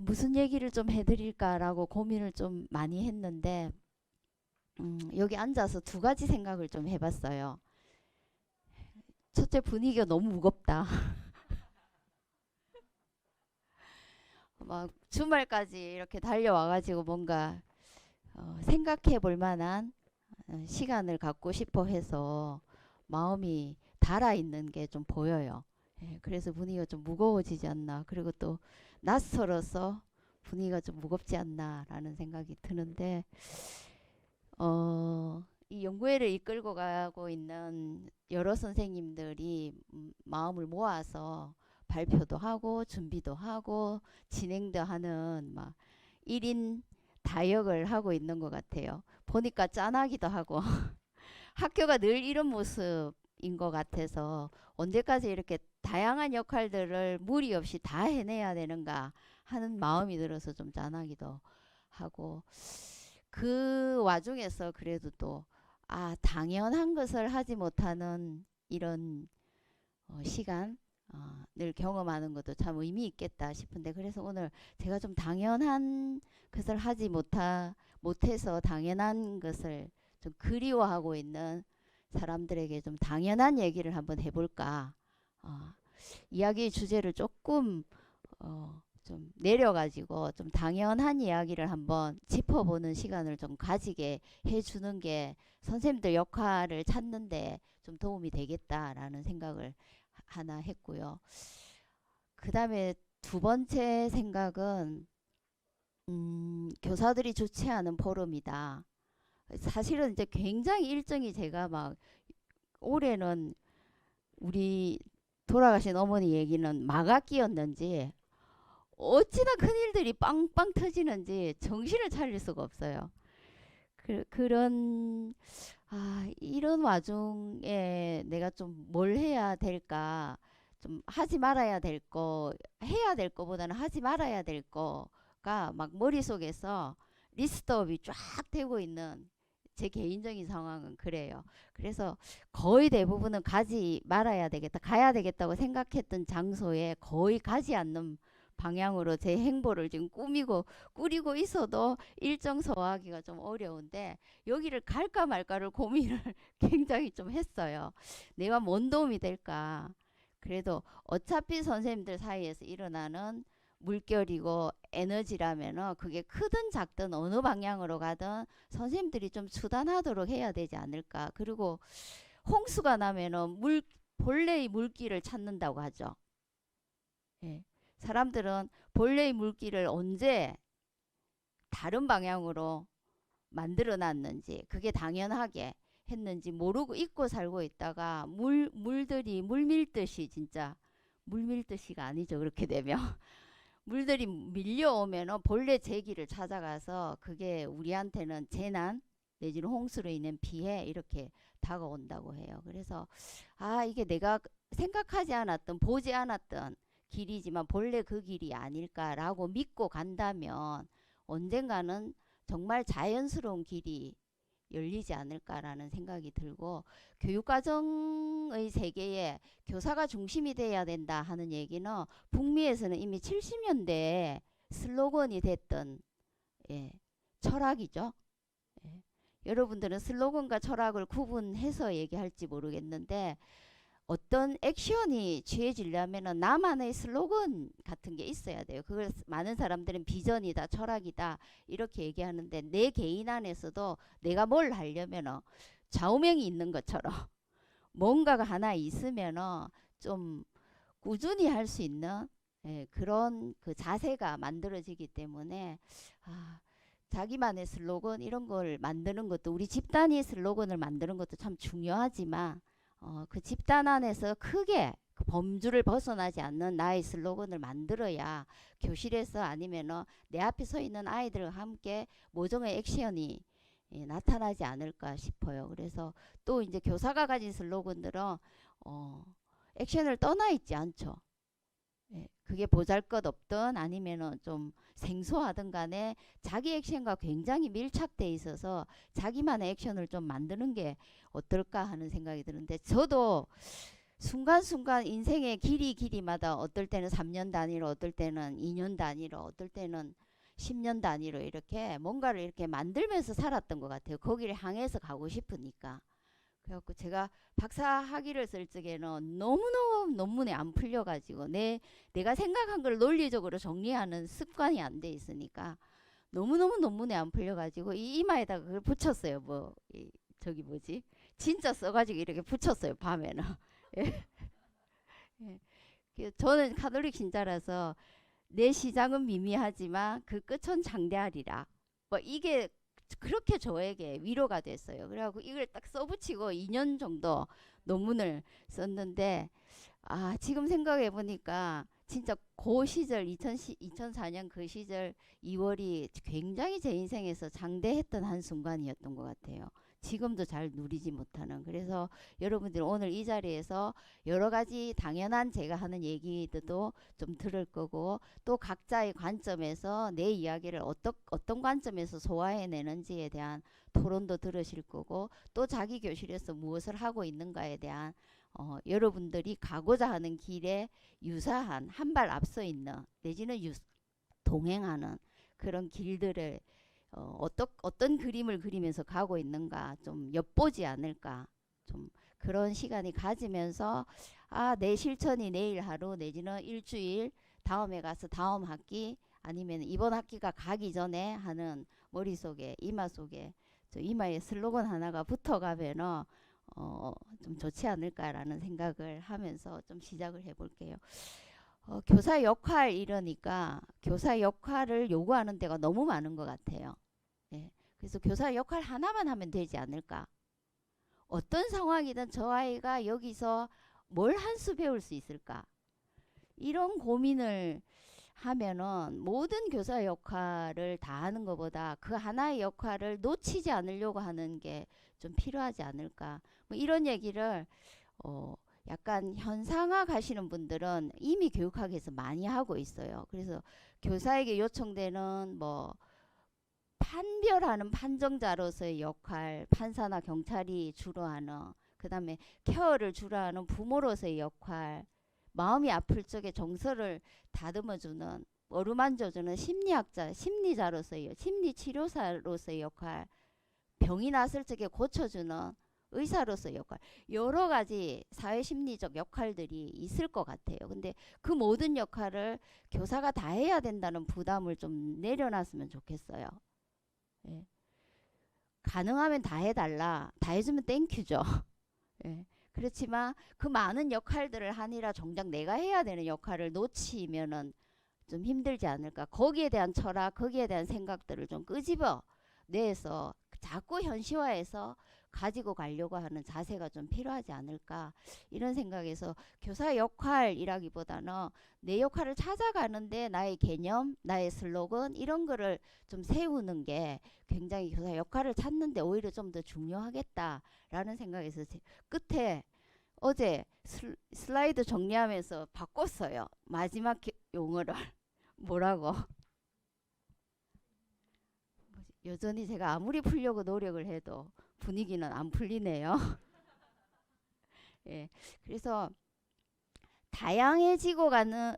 무슨 얘기를 좀 해드릴까라고 고민을 좀 많이 했는데, 여기 앉아서 두 가지 생각을 좀 해봤어요. 첫째, 분위기가 너무 무겁다. 막 주말까지 이렇게 달려와가지고 뭔가 생각해 볼 만한 시간을 갖고 싶어 해서 마음이 달아있는 게 좀 보여요. 예, 그래서 분위기가 좀 무거워지지 않나. 그리고 또 낯설어서 분위기가 좀 무겁지 않나라는 생각이 드는데, 이 연구회를 이끌고 가고 있는 여러 선생님들이 마음을 모아서 발표도 하고 준비도 하고 진행도 하는 막 1인 다역을 하고 있는 것 같아요. 보니까 짠하기도 하고 학교가 늘 이런 모습인 것 같아서 언제까지 이렇게 다양한 역할들을 무리 없이 다 해내야 되는가 하는 마음이 들어서 좀 짠하기도 하고 그 와중에서 그래도 또 당연한 것을 하지 못하는 이런 시간 늘 경험하는 것도 참 의미 있겠다 싶은데 그래서 오늘 제가 좀 당연한 것을 하지 못해서 당연한 것을 좀 그리워하고 있는 사람들에게 좀 당연한 얘기를 한번 해볼까. 어, 이야기 주제를 조금 좀 내려가지고 좀 당연한 이야기를 한번 짚어보는 시간을 좀 가지게 해주는 게 선생님들 역할을 찾는데 좀 도움이 되겠다라는 생각을 하나 했고요. 그 다음에 두 번째 생각은 교사들이 주최하는 포럼이다. 사실은 이제 굉장히 일정이 제가 막 올해는 우리 돌아가신 어머니 얘기는 막학기였는지 어찌나 큰일들이 빵빵 터지는지 정신을 차릴 수가 없어요. 그런 이런 와중에 내가 좀 뭘 해야 될까 좀 하지 말아야 될 거 해야 될 거보다는 하지 말아야 될 거가 막 머릿속에서 리스트업이 쫙 되고 있는 제 개인적인 상황은 그래요. 그래서 거의 대부분은 가지 말아야 되겠다, 가야 되겠다고 생각했던 장소에 거의 가지 않는 방향으로 제 행보를 지금 꾸리고 있어도 일정 소화하기가 좀 어려운데 여기를 갈까 말까를 고민을 굉장히 좀 했어요. 내가 뭔 도움이 될까? 그래도 어차피 선생님들 사이에서 일어나는 물결이고 에너지라면은 그게 크든 작든 어느 방향으로 가든 선생님들이 좀 수단하도록 해야 되지 않을까. 그리고 홍수가 나면은 본래의 물길을 찾는다고 하죠. 예. 사람들은 본래의 물길을 언제 다른 방향으로 만들어 놨는지 그게 당연하게 했는지 모르고 잊고 살고 있다가 물들이 물 밀듯이 진짜 물 밀듯이가 아니죠. 그렇게 되면 물들이 밀려오면 본래 제 길을 찾아가서 그게 우리한테는 재난 내지는 홍수로 인한 피해 이렇게 다가온다고 해요. 그래서 이게 내가 생각하지 않았던 보지 않았던 길이지만 본래 그 길이 아닐까라고 믿고 간다면 언젠가는 정말 자연스러운 길이 열리지 않을까라는 생각이 들고 교육과정의 세계에 교사가 중심이 돼야 된다 하는 얘기는 북미에서는 이미 70년대에 슬로건이 됐던 예, 철학이죠. 예. 여러분들은 슬로건과 철학을 구분해서 얘기할지 모르겠는데 어떤 액션이 취해지려면 나만의 슬로건 같은 게 있어야 돼요. 그걸 많은 사람들은 비전이다, 철학이다 이렇게 얘기하는데 내 개인 안에서도 내가 뭘 하려면 좌우명이 있는 것처럼 뭔가가 하나 있으면 좀 꾸준히 할 수 있는 그런 그 자세가 만들어지기 때문에 자기만의 슬로건 이런 걸 만드는 것도 우리 집단이 슬로건을 만드는 것도 참 중요하지만 그 집단 안에서 크게 그 범주를 벗어나지 않는 나의 슬로건을 만들어야 교실에서 아니면 내 앞에 서 있는 아이들과 함께 모종의 액션이 나타나지 않을까 싶어요. 그래서 또 이제 교사가 가진 슬로건들은 액션을 떠나 있지 않죠. 예, 그게 보잘것없든 아니면은 좀 생소하든 간에 자기 액션과 굉장히 밀착돼 있어서 자기만의 액션을 좀 만드는 게 어떨까 하는 생각이 드는데 저도 순간순간 인생의 길이마다 어떨 때는 3년 단위로, 어떨 때는 2년 단위로, 어떨 때는 10년 단위로 이렇게 뭔가를 이렇게 만들면서 살았던 것 같아요. 거기를 향해서 가고 싶으니까. 그래갖고 제가 박사 학위를 쓸 적에는 너무너무 논문에 안 풀려가지고 내가 생각한 걸 논리적으로 정리하는 습관이 안 돼 있으니까 너무너무 논문에 안 풀려가지고 이 이마에다가 그걸 붙였어요. 저기 뭐지? 진짜 써가지고 이렇게 붙였어요. 밤에는. 예. 예. 저는 카톨릭 신자라서 내 시작은 미미하지만 그 끝은 장대하리라. 이게 그렇게 저에게 위로가 됐어요. 그래갖고 이걸 딱 써붙이고 2년 정도 논문을 썼는데, 지금 생각해 보니까 진짜 그 시절 2004년 그 시절 2월이 굉장히 제 인생에서 장대했던 한 순간이었던 것 같아요. 지금도 잘 누리지 못하는. 그래서 여러분들 오늘 이 자리에서 여러 가지 당연한 제가 하는 얘기들도 좀 들을 거고, 또 각자의 관점에서 내 이야기를 어떤 관점에서 소화해내는지에 대한 토론도 들으실 거고, 또 자기 교실에서 무엇을 하고 있는가에 대한 여러분들이 가고자 하는 길에 유사한 한 발 앞서 있는 내지는 동행하는 그런 길들을 어떤 그림을 그리면서 가고 있는가 좀 엿보지 않을까, 좀 그런 시간이 가지면서 내 실천이 내일 하루 내지는 일주일, 다음에 가서 다음 학기 아니면 이번 학기가 가기 전에 하는 머릿속에 이마 속에 저 이마에 슬로건 하나가 붙어가면은 좀 좋지 않을까라는 생각을 하면서 좀 시작을 해볼게요. 교사 역할 이러니까 교사 역할을 요구하는 데가 너무 많은 것 같아요. 예. 그래서 교사 역할 하나만 하면 되지 않을까? 어떤 상황이든 저 아이가 여기서 뭘 한 수 배울 수 있을까? 이런 고민을 하면은 모든 교사 역할을 다 하는 것보다 그 하나의 역할을 놓치지 않으려고 하는 게 좀 필요하지 않을까? 이런 얘기를 약간 현상화 가시는 분들은 이미 교육학에서 많이 하고 있어요. 그래서 교사에게 요청되는 판별하는 판정자로서의 역할, 판사나 경찰이 주로 하는, 그 다음에 케어를 주로 하는 부모로서의 역할, 마음이 아플 적에 정서를 다듬어주는, 어루만져주는 심리자로서의, 심리치료사로서의 역할, 병이 났을 적에 고쳐주는 의사로서의 역할, 여러 가지 사회심리적 역할들이 있을 것 같아요. 근데 그 모든 역할을 교사가 다 해야 된다는 부담을 좀 내려놨으면 좋겠어요. 예. 가능하면 다 해달라. 다 해주면 땡큐죠. 예. 그렇지만 그 많은 역할들을 하느라 정작 내가 해야 되는 역할을 놓치면은 좀 힘들지 않을까. 거기에 대한 철학, 거기에 대한 생각들을 좀 끄집어 내서 자꾸 현시화해서 가지고 가려고 하는 자세가 좀 필요하지 않을까, 이런 생각에서 교사 역할이라기보다는 내 역할을 찾아가는데 나의 개념, 나의 슬로건 이런 거를 좀 세우는 게 굉장히 교사 역할을 찾는데 오히려 좀 더 중요하겠다라는 생각에서 끝에 어제 슬라이드 정리하면서 바꿨어요. 마지막 용어를 뭐라고? 여전히 제가 아무리 풀려고 노력을 해도 분위기는 안 풀리네요. 예, 그래서 다양해지고 가는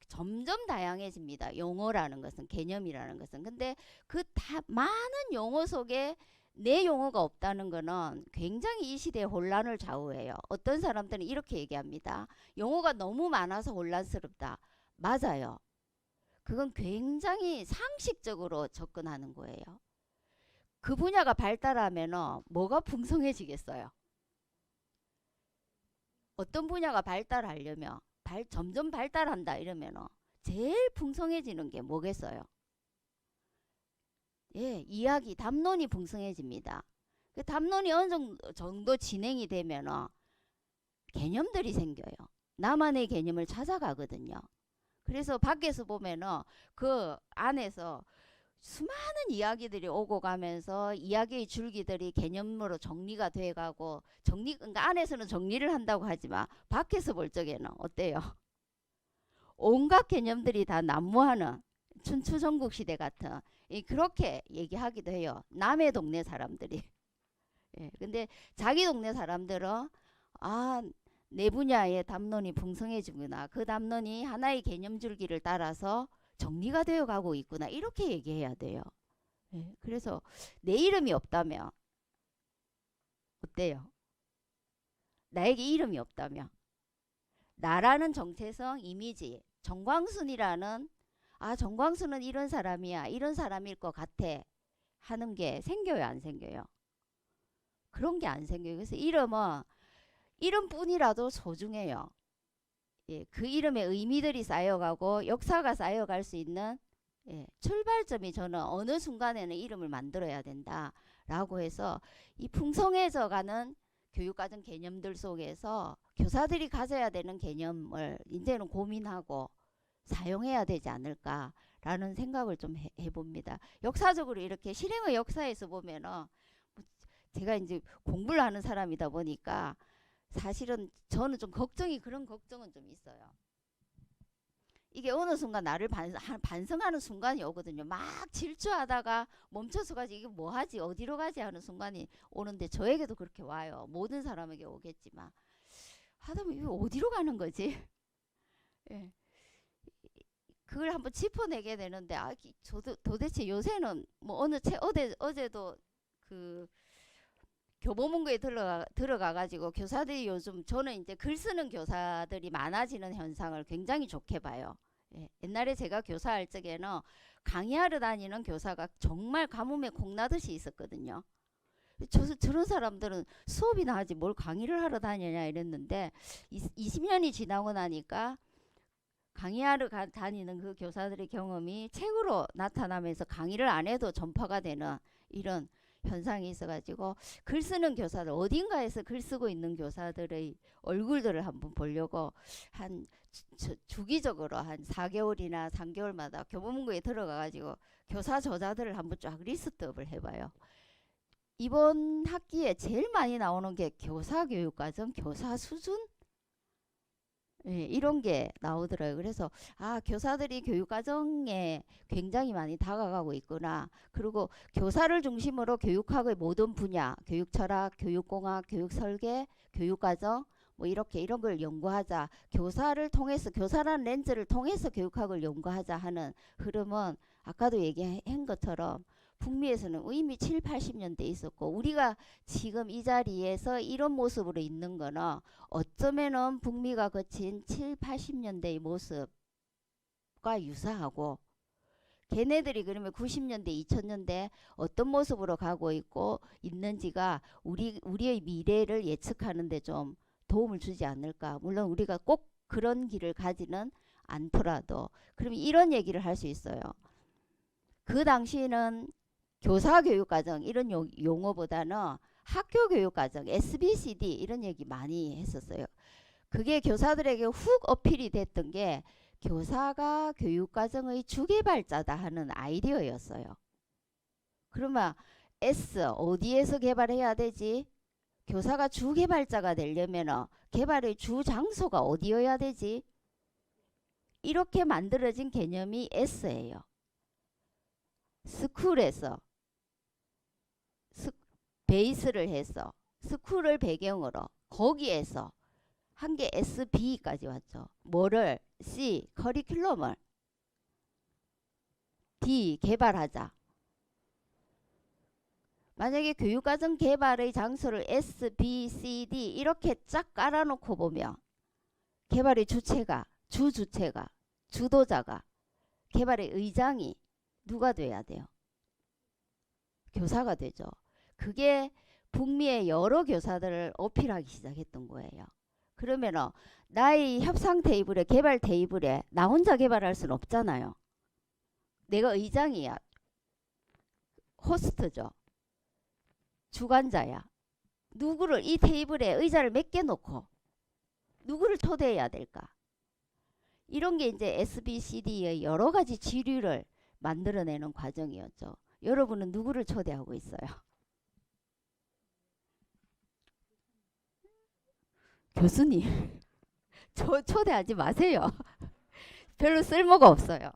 점점 다양해집니다. 용어라는 것은, 개념이라는 것은. 근데 그 많은 용어 속에 내 용어가 없다는 것은 굉장히 이 시대의 혼란을 좌우해요. 어떤 사람들은 이렇게 얘기합니다. 용어가 너무 많아서 혼란스럽다. 맞아요. 그건 굉장히 상식적으로 접근하는 거예요. 그 분야가 발달하면 뭐가 풍성해지겠어요? 어떤 분야가 발달하려면 점점 발달한다 이러면 제일 풍성해지는 게 뭐겠어요? 예, 이야기, 담론이 풍성해집니다. 그 담론이 어느 정도 진행이 되면 개념들이 생겨요. 나만의 개념을 찾아가거든요. 그래서 밖에서 보면은 그 안에서 수많은 이야기들이 오고 가면서 이야기의 줄기들이 개념으로 정리가 돼가고, 그러니까 안에서는 정리를 한다고 하지만 밖에서 볼 적에는 어때요? 온갖 개념들이 다 난무하는 춘추전국 시대 같은, 그렇게 얘기하기도 해요. 남의 동네 사람들이. 예, 근데 자기 동네 사람들은 아, 내 분야의 담론이 풍성해지구나. 그 담론이 하나의 개념 줄기를 따라서 정리가 되어 가고 있구나. 이렇게 얘기해야 돼요. 예, 그래서 내 이름이 없다면 어때요? 나에게 이름이 없다면 나라는 정체성, 이미지, 정광순이라는 정광순은 이런 사람이야. 이런 사람일 것 같아. 하는 게 생겨요, 안 생겨요? 그런 게 안 생겨요. 그래서 이름은 이름뿐이라도 소중해요. 예, 그 이름의 의미들이 쌓여가고 역사가 쌓여갈 수 있는 출발점이 저는 어느 순간에는 이름을 만들어야 된다라고 해서 이 풍성해져가는 교육과정 개념들 속에서 교사들이 가져야 되는 개념을 이제는 고민하고 사용해야 되지 않을까라는 생각을 좀 해봅니다. 역사적으로 이렇게 실행의 역사에서 보면은 제가 이제 공부를 하는 사람이다 보니까 사실은 저는 좀 그런 걱정은 좀 있어요. 이게 어느 순간 나를 반성하는 순간이 오거든요. 막 질주하다가 멈춰서 가지 이게 뭐 하지 어디로 가지 하는 순간이 오는데 저에게도 그렇게 와요. 모든 사람에게 오겠지만 하다 보면 이거 어디로 가는 거지? 예. 그걸 한번 짚어내게 되는데 저도 도대체 요새는 뭐 어제도 그 교보문고에 들어가 가지고 교사들이 요즘 저는 이제 글 쓰는 교사들이 많아지는 현상을 굉장히 좋게 봐요. 예, 옛날에 제가 교사할 적에는 강의하러 다니는 교사가 정말 가뭄에 콩나듯이 있었거든요. 저런 사람들은 수업이나 하지 뭘 강의를 하러 다니냐 이랬는데 20년이 지나고 나니까 강의하러 다니는 그 교사들의 경험이 책으로 나타나면서 강의를 안 해도 전파가 되는 이런 현상이 있어가지고 글 쓰는 교사들 어딘가에서 글 쓰고 있는 교사들의 얼굴들을 한번 보려고 한 주기적으로 한 4개월이나 3개월마다 교보문고에 들어가가지고 교사 저자들을 한번 쫙 리스트업을 해봐요. 이번 학기에 제일 많이 나오는 게 교사 교육과정, 교사 수준 이런 게 나오더라고요. 그래서 교사들이 교육과정에 굉장히 많이 다가가고 있구나. 그리고 교사를 중심으로 교육학의 모든 분야, 교육철학, 교육공학, 교육설계, 교육과정 뭐 이렇게 이런 걸 연구하자. 교사를 통해서 교사라는 렌즈를 통해서 교육학을 연구하자 하는 흐름은 아까도 얘기한 것처럼 북미에서는 이미 7, 80년대 있었고 우리가 지금 이 자리에서 이런 모습으로 있는 거는 어쩌면은 북미가 거친 7, 80년대의 모습과 유사하고 걔네들이 그러면 90년대, 2000년대 어떤 모습으로 가고 있고 있는지가 우리의 미래를 예측하는 데 좀 도움을 주지 않을까. 물론 우리가 꼭 그런 길을 가지는 않더라도 그러면 이런 얘기를 할 수 있어요. 그 당시에는 교사교육과정 이런 용어보다는 학교교육과정 SBCD 이런 얘기 많이 했었어요. 그게 교사들에게 훅 어필이 됐던 게 교사가 교육과정의 주개발자다 하는 아이디어였어요. 그러면 S 어디에서 개발해야 되지? 교사가 주개발자가 되려면 개발의 주장소가 어디여야 되지? 이렇게 만들어진 개념이 S예요. 스쿨에서 베이스를 해서 스쿨을 배경으로 거기에서 한 게 SB까지 왔죠. 뭐를 C 커리큘럼을 D 개발하자. 만약에 교육과정 개발의 장소를 S, B, C, D 이렇게 쫙 깔아놓고 보면 개발의 주체가 주도자가 개발의 의장이 누가 돼야 돼요? 교사가 되죠. 그게 북미의 여러 교사들을 어필하기 시작했던 거예요. 그러면 나의 협상 테이블에 개발 테이블에 나 혼자 개발할 수는 없잖아요. 내가 의장이야. 호스트죠. 주관자야. 누구를 이 테이블에 의자를 몇 개 놓고 누구를 초대해야 될까? 이런 게 이제 SBCD의 여러 가지 지류를 만들어내는 과정이었죠. 여러분은 누구를 초대하고 있어요? 교수님. 저 초대하지 마세요. 별로 쓸모가 없어요.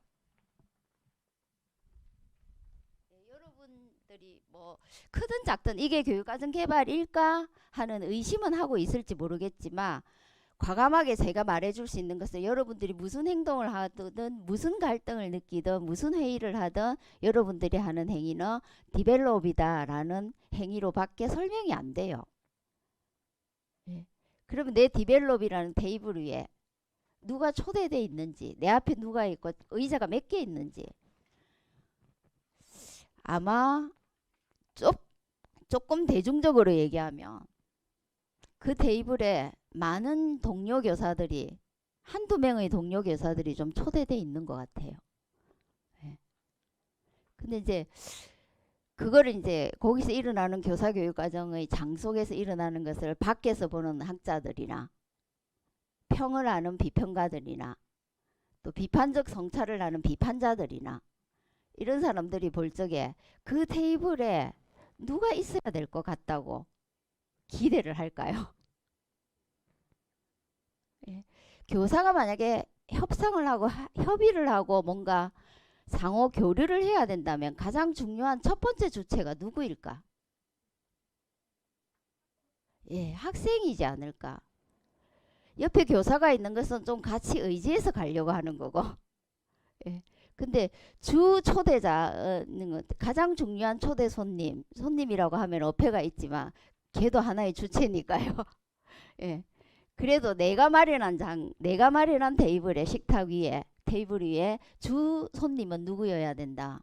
여러분들이 뭐 크든 작든 이게 교육과정 개발일까 하는 의심은 하고 있을지 모르겠지만 과감하게 제가 말해줄 수 있는 것은 여러분들이 무슨 행동을 하든 무슨 갈등을 느끼든 무슨 회의를 하든 여러분들이 하는 행위는 디벨롭이다라는 행위로밖에 설명이 안 돼요. 예. 그러면 내 디벨롭이라는 테이블 위에 누가 초대돼 있는지, 내 앞에 누가 있고 의자가 몇 개 있는지 아마 조, 조금 대중적으로 얘기하면 그 테이블에 많은 동료 교사들이 한두 명의 동료 교사들이 좀 초대돼 있는 것 같아요. 예. 근데 이제 그거를 이제 거기서 일어나는 교사 교육 과정의 장속에서 일어나는 것을 밖에서 보는 학자들이나 평을 하는 비평가들이나 또 비판적 성찰을 하는 비판자들이나 이런 사람들이 볼 적에 그 테이블에 누가 있어야 될 것 같다고 기대를 할까요? 예. 교사가 만약에 협상을 하고 협의를 하고 뭔가 상호 교류를 해야 된다면 가장 중요한 첫 번째 주체가 누구일까? 예, 학생이지 않을까? 옆에 교사가 있는 것은 좀 같이 의지해서 가려고 하는 거고. 예. 근데 주 초대자는 가장 중요한 초대 손님이라고 하면 어폐가 있지만 걔도 하나의 주체니까요. 예. 그래도 내가 마련한 테이블에 식탁 위에 테이블 위에 주 손님은 누구여야 된다.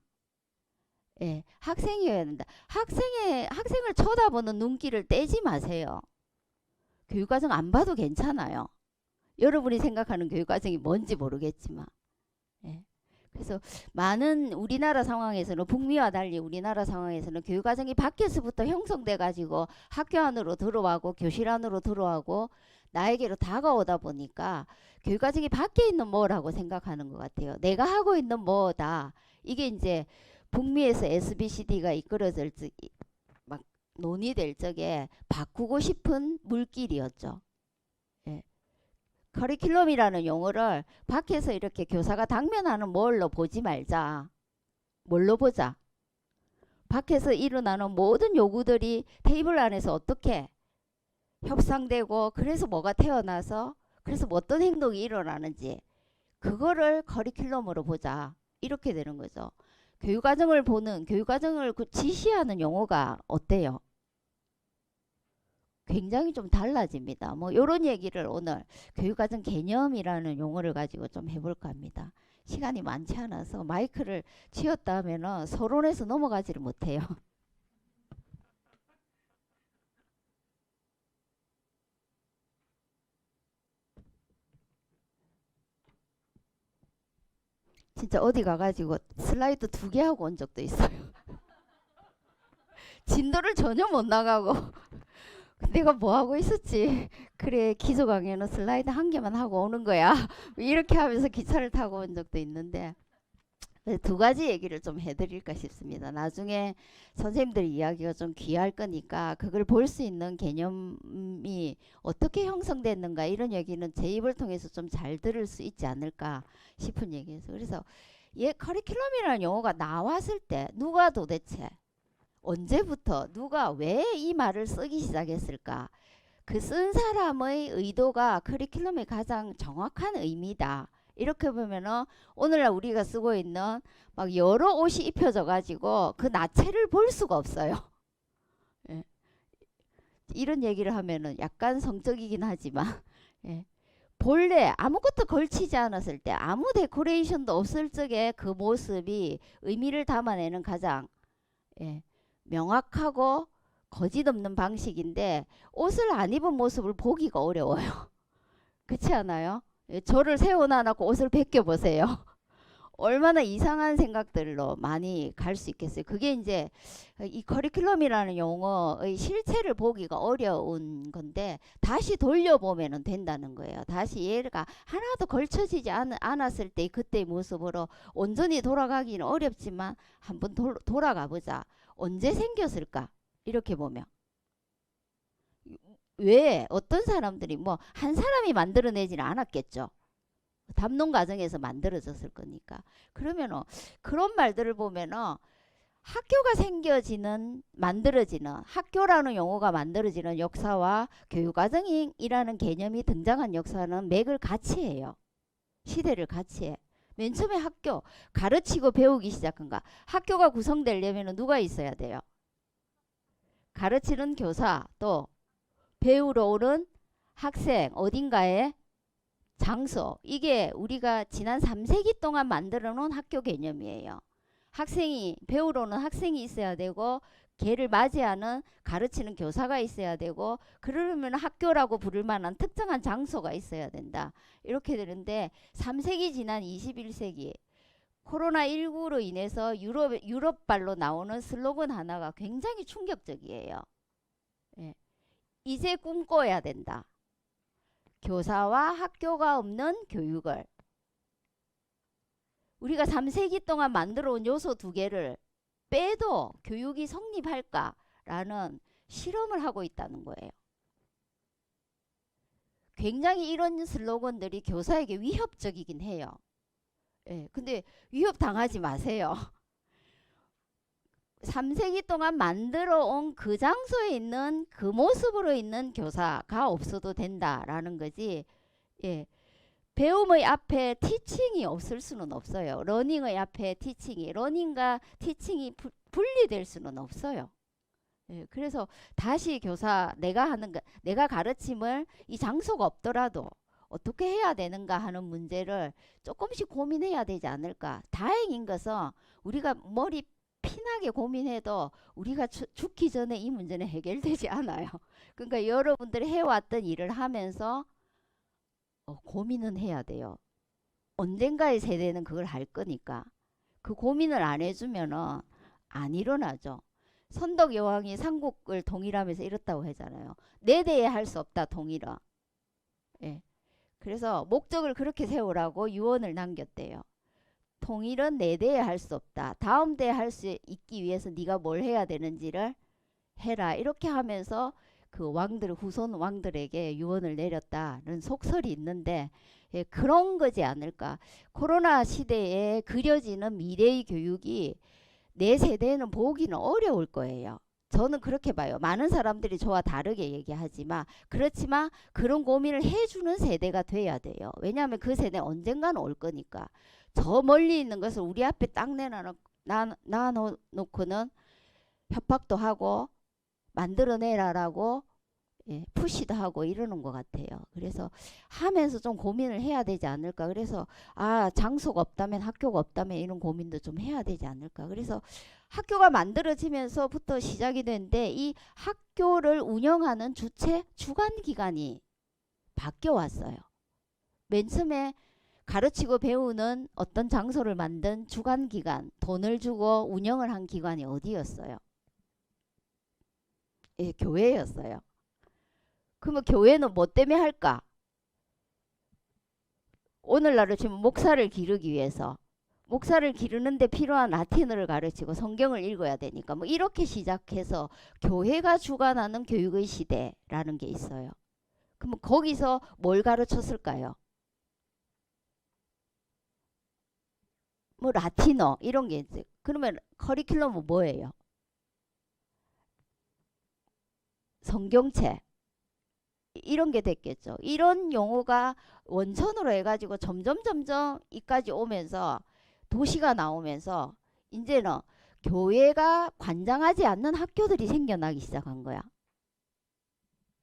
예, 학생이어야 된다. 학생을 쳐다보는 눈길을 떼지 마세요. 교육과정 안 봐도 괜찮아요. 여러분이 생각하는 교육과정이 뭔지 모르겠지만. 예. 그래서 많은 우리나라 상황에서는 북미와 달리 우리나라 상황에서는 교육과정이 밖에서부터 형성돼 가지고 학교 안으로 들어와고 교실 안으로 들어와고 나에게로 다가오다 보니까 교육과정이 밖에 있는 뭐라고 생각하는 것 같아요. 내가 하고 있는 뭐다. 이게 이제 북미에서 SBCD가 이끌어질 막 논의될 적에 바꾸고 싶은 물길이었죠. 예. 커리큘럼이라는 용어를 밖에서 이렇게 교사가 당면하는 뭘로 보지 말자. 뭘로 보자. 밖에서 일어나는 모든 요구들이 테이블 안에서 어떻게 협상되고 그래서 뭐가 태어나서 그래서 뭐 어떤 행동이 일어나는지 그거를 커리큘럼으로 보자. 이렇게 되는 거죠. 교육과정을 지시하는 용어가 어때요? 굉장히 좀 달라집니다. 뭐 이런 얘기를 오늘 교육과정 개념이라는 용어를 가지고 좀 해볼까 합니다. 시간이 많지 않아서 마이크를 쥐었다 하면은 서론에서 넘어가지를 못해요. 진짜 어디 가가지고 슬라이드 2개 하고 온 적도 있어요. 진도를 전혀 못 나가고 내가 뭐 하고 있었지? 그래, 기조 강의는 슬라이드 1개만 하고 오는 거야. 이렇게 하면서 기차를 타고 온 적도 있는데 2가지 얘기를 좀 해드릴까 싶습니다. 나중에 선생님들 이야기가 좀 귀할 거니까 그걸 볼 수 있는 개념이 어떻게 형성됐는가 이런 얘기는 제 입을 통해서 좀 잘 들을 수 있지 않을까 싶은 얘기에서 그래서 커리큘럼이라는 용어가 나왔을 때 누가 도대체 언제부터 누가 왜 이 말을 쓰기 시작했을까? 그 쓴 사람의 의도가 커리큘럼의 가장 정확한 의미다. 이렇게 보면은 오늘날 우리가 쓰고 있는 막 여러 옷이 입혀져 가지고 그 나체를 볼 수가 없어요. 예. 이런 얘기를 하면은 약간 성적이긴 하지만 예. 본래 아무것도 걸치지 않았을 때 아무 데코레이션도 없을 적에 그 모습이 의미를 담아내는 가장 예. 명확하고 거짓 없는 방식인데 옷을 안 입은 모습을 보기가 어려워요. 그렇지 않아요? 예, 저를 세워놔놓고 옷을 벗겨보세요. 얼마나 이상한 생각들로 많이 갈 수 있겠어요. 그게 이제 이 커리큘럼이라는 용어의 실체를 보기가 어려운 건데 다시 돌려보면 된다는 거예요. 다시 얘가 하나도 걸쳐지지 않았을 때 그때의 모습으로 온전히 돌아가기는 어렵지만 한번 돌아가 보자. 언제 생겼을까? 이렇게 보면 왜 어떤 사람들이 뭐 한 사람이 만들어내지는 않았겠죠. 담론 과정에서 만들어졌을 거니까. 그러면은 그런 말들을 보면은 학교가 생겨지는 만들어지는 학교라는 용어가 만들어지는 역사와 교육과정이라는 개념이 등장한 역사는 맥을 같이 해요. 시대를 같이 해. 맨 처음에 학교 가르치고 배우기 시작한가. 학교가 구성되려면 누가 있어야 돼요? 가르치는 교사 또 배우러 오는 학생 어딘가에 장소 이게 우리가 지난 3세기 동안 만들어 놓은 학교 개념이에요. 학생이 배우러 오는 학생이 있어야 되고 걔를 맞이하는 가르치는 교사가 있어야 되고 그러려면 학교라고 부를 만한 특정한 장소가 있어야 된다. 이렇게 되는데 3세기 지난 21세기 코로나19로 인해서 유럽발로 나오는 슬로건 하나가 굉장히 충격적이에요. 예. 이제 꿈꿔야 된다. 교사와 학교가 없는 교육을 우리가 3세기 동안 만들어 온 요소 두 개를 빼도 교육이 성립할까라는 실험을 하고 있다는 거예요. 굉장히 이런 슬로건들이 교사에게 위협적이긴 해요. 예, 근데 위협 당하지 마세요. 3세기 동안 만들어 온 그 장소에 있는 그 모습으로 있는 교사가 없어도 된다라는 거지. 예. 배움의 앞에 티칭이 없을 수는 없어요. 러닝의 앞에 티칭이, 러닝과 티칭이 분리될 수는 없어요. 예, 그래서 다시 교사 내가 하는 거, 내가 가르침을 이 장소가 없더라도 어떻게 해야 되는가 하는 문제를 조금씩 고민해야 되지 않을까. 다행인 것은 우리가 머리 피나게 고민해도 우리가 죽기 전에 이 문제는 해결되지 않아요. 그러니까 여러분들이 해왔던 일을 하면서 고민은 해야 돼요. 언젠가의 세대는 그걸 할 거니까. 그 고민을 안 해주면은 안 일어나죠. 선덕 여왕이 삼국을 통일하면서 이렇다고 하잖아요. 내 대에 할 수 없다 통일은. 예. 그래서 목적을 그렇게 세우라고 유언을 남겼대요. 통일은 내 대에 할 수 없다. 다음 대에 할 수 있기 위해서 네가 뭘 해야 되는지를 해라. 이렇게 하면서 그 왕들 후손 왕들에게 유언을 내렸다는 속설이 있는데 예, 그런 거지 않을까. 코로나 시대에 그려지는 미래의 교육이 내 세대에는 보기는 어려울 거예요. 저는 그렇게 봐요. 많은 사람들이 저와 다르게 얘기하지만 그렇지만 그런 고민을 해주는 세대가 돼야 돼요. 왜냐하면 그 세대 언젠가는 올 거니까. 저 멀리 있는 것을 우리 앞에 딱 내놔놓고는 협박도 하고 만들어내라라고 예, 푸시도 하고 이러는 것 같아요. 그래서 하면서 좀 고민을 해야 되지 않을까. 그래서 장소가 없다면 학교가 없다면 이런 고민도 좀 해야 되지 않을까. 그래서 학교가 만들어지면서부터 시작이 됐는데 이 학교를 운영하는 주체 주관 기관이 바뀌어 왔어요. 맨 처음에 가르치고 배우는 어떤 장소를 만든 주관 기관, 돈을 주고 운영을 한 기관이 어디였어요? 예, 교회였어요. 그러면 교회는 뭐 때문에 할까? 오늘날을 지금 목사를 기르기 위해서 목사를 기르는데 필요한 라틴어를 가르치고 성경을 읽어야 되니까 뭐 이렇게 시작해서 교회가 주관하는 교육의 시대라는 게 있어요. 그러면 거기서 뭘 가르쳤을까요? 뭐 라틴어 이런 게 이제 그러면 커리큘럼은 뭐예요? 성경책 이런 게 됐겠죠. 이런 용어가 원천으로 해가지고 점점 이까지 오면서 도시가 나오면서 이제는 교회가 관장하지 않는 학교들이 생겨나기 시작한 거야.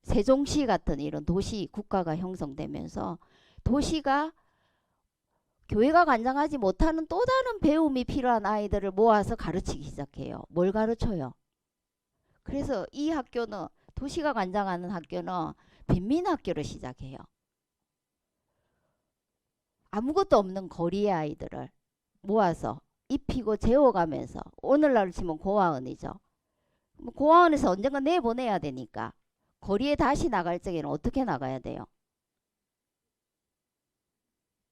세종시 같은 이런 도시 국가가 형성되면서 도시가 교회가 관장하지 못하는 또 다른 배움이 필요한 아이들을 모아서 가르치기 시작해요. 뭘 가르쳐요? 그래서 이 학교는 도시가 관장하는 학교는 빈민학교를 시작해요. 아무것도 없는 거리의 아이들을 모아서 입히고 재워가면서 오늘날 치면 고아원이죠. 고아원에서 언젠가 내보내야 되니까 거리에 다시 나갈 적에는 어떻게 나가야 돼요?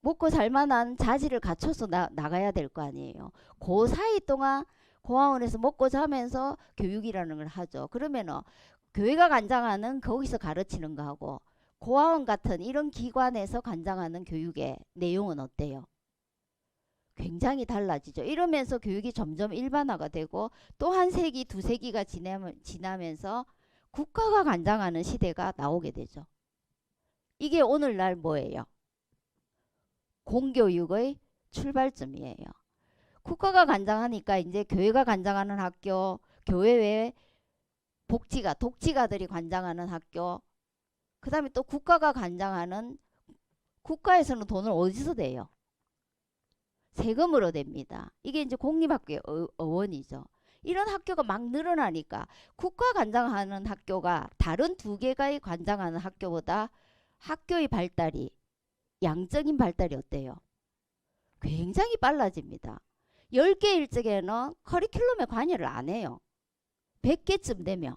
먹고 살만한 자질을 갖춰서 나가야 될 거 아니에요. 그 사이 동안 고아원에서 먹고 자면서 교육이라는 걸 하죠. 그러면은 교회가 관장하는 거기서 가르치는 거하고 고아원 같은 이런 기관에서 관장하는 교육의 내용은 어때요? 굉장히 달라지죠. 이러면서 교육이 점점 일반화가 되고 또 한 세기, 두 세기가 지나면서 국가가 관장하는 시대가 나오게 되죠. 이게 오늘날 뭐예요? 공교육의 출발점이에요. 국가가 관장하니까 이제 교회가 관장하는 학교, 교회 외에 독지가들이 관장하는 학교, 그 다음에 또 국가가 관장하는, 국가에서는 돈을 어디서 대요? 세금으로 냅니다. 이게 이제 공립학교의 어원이죠. 이런 학교가 막 늘어나니까 국가 관장하는 학교가 다른 두 개가 관장하는 학교보다 학교의 발달이, 양적인 발달이 어때요? 굉장히 빨라집니다. 10개 일정에는 커리큘럼에 관여를 안 해요. 100개쯤 되면.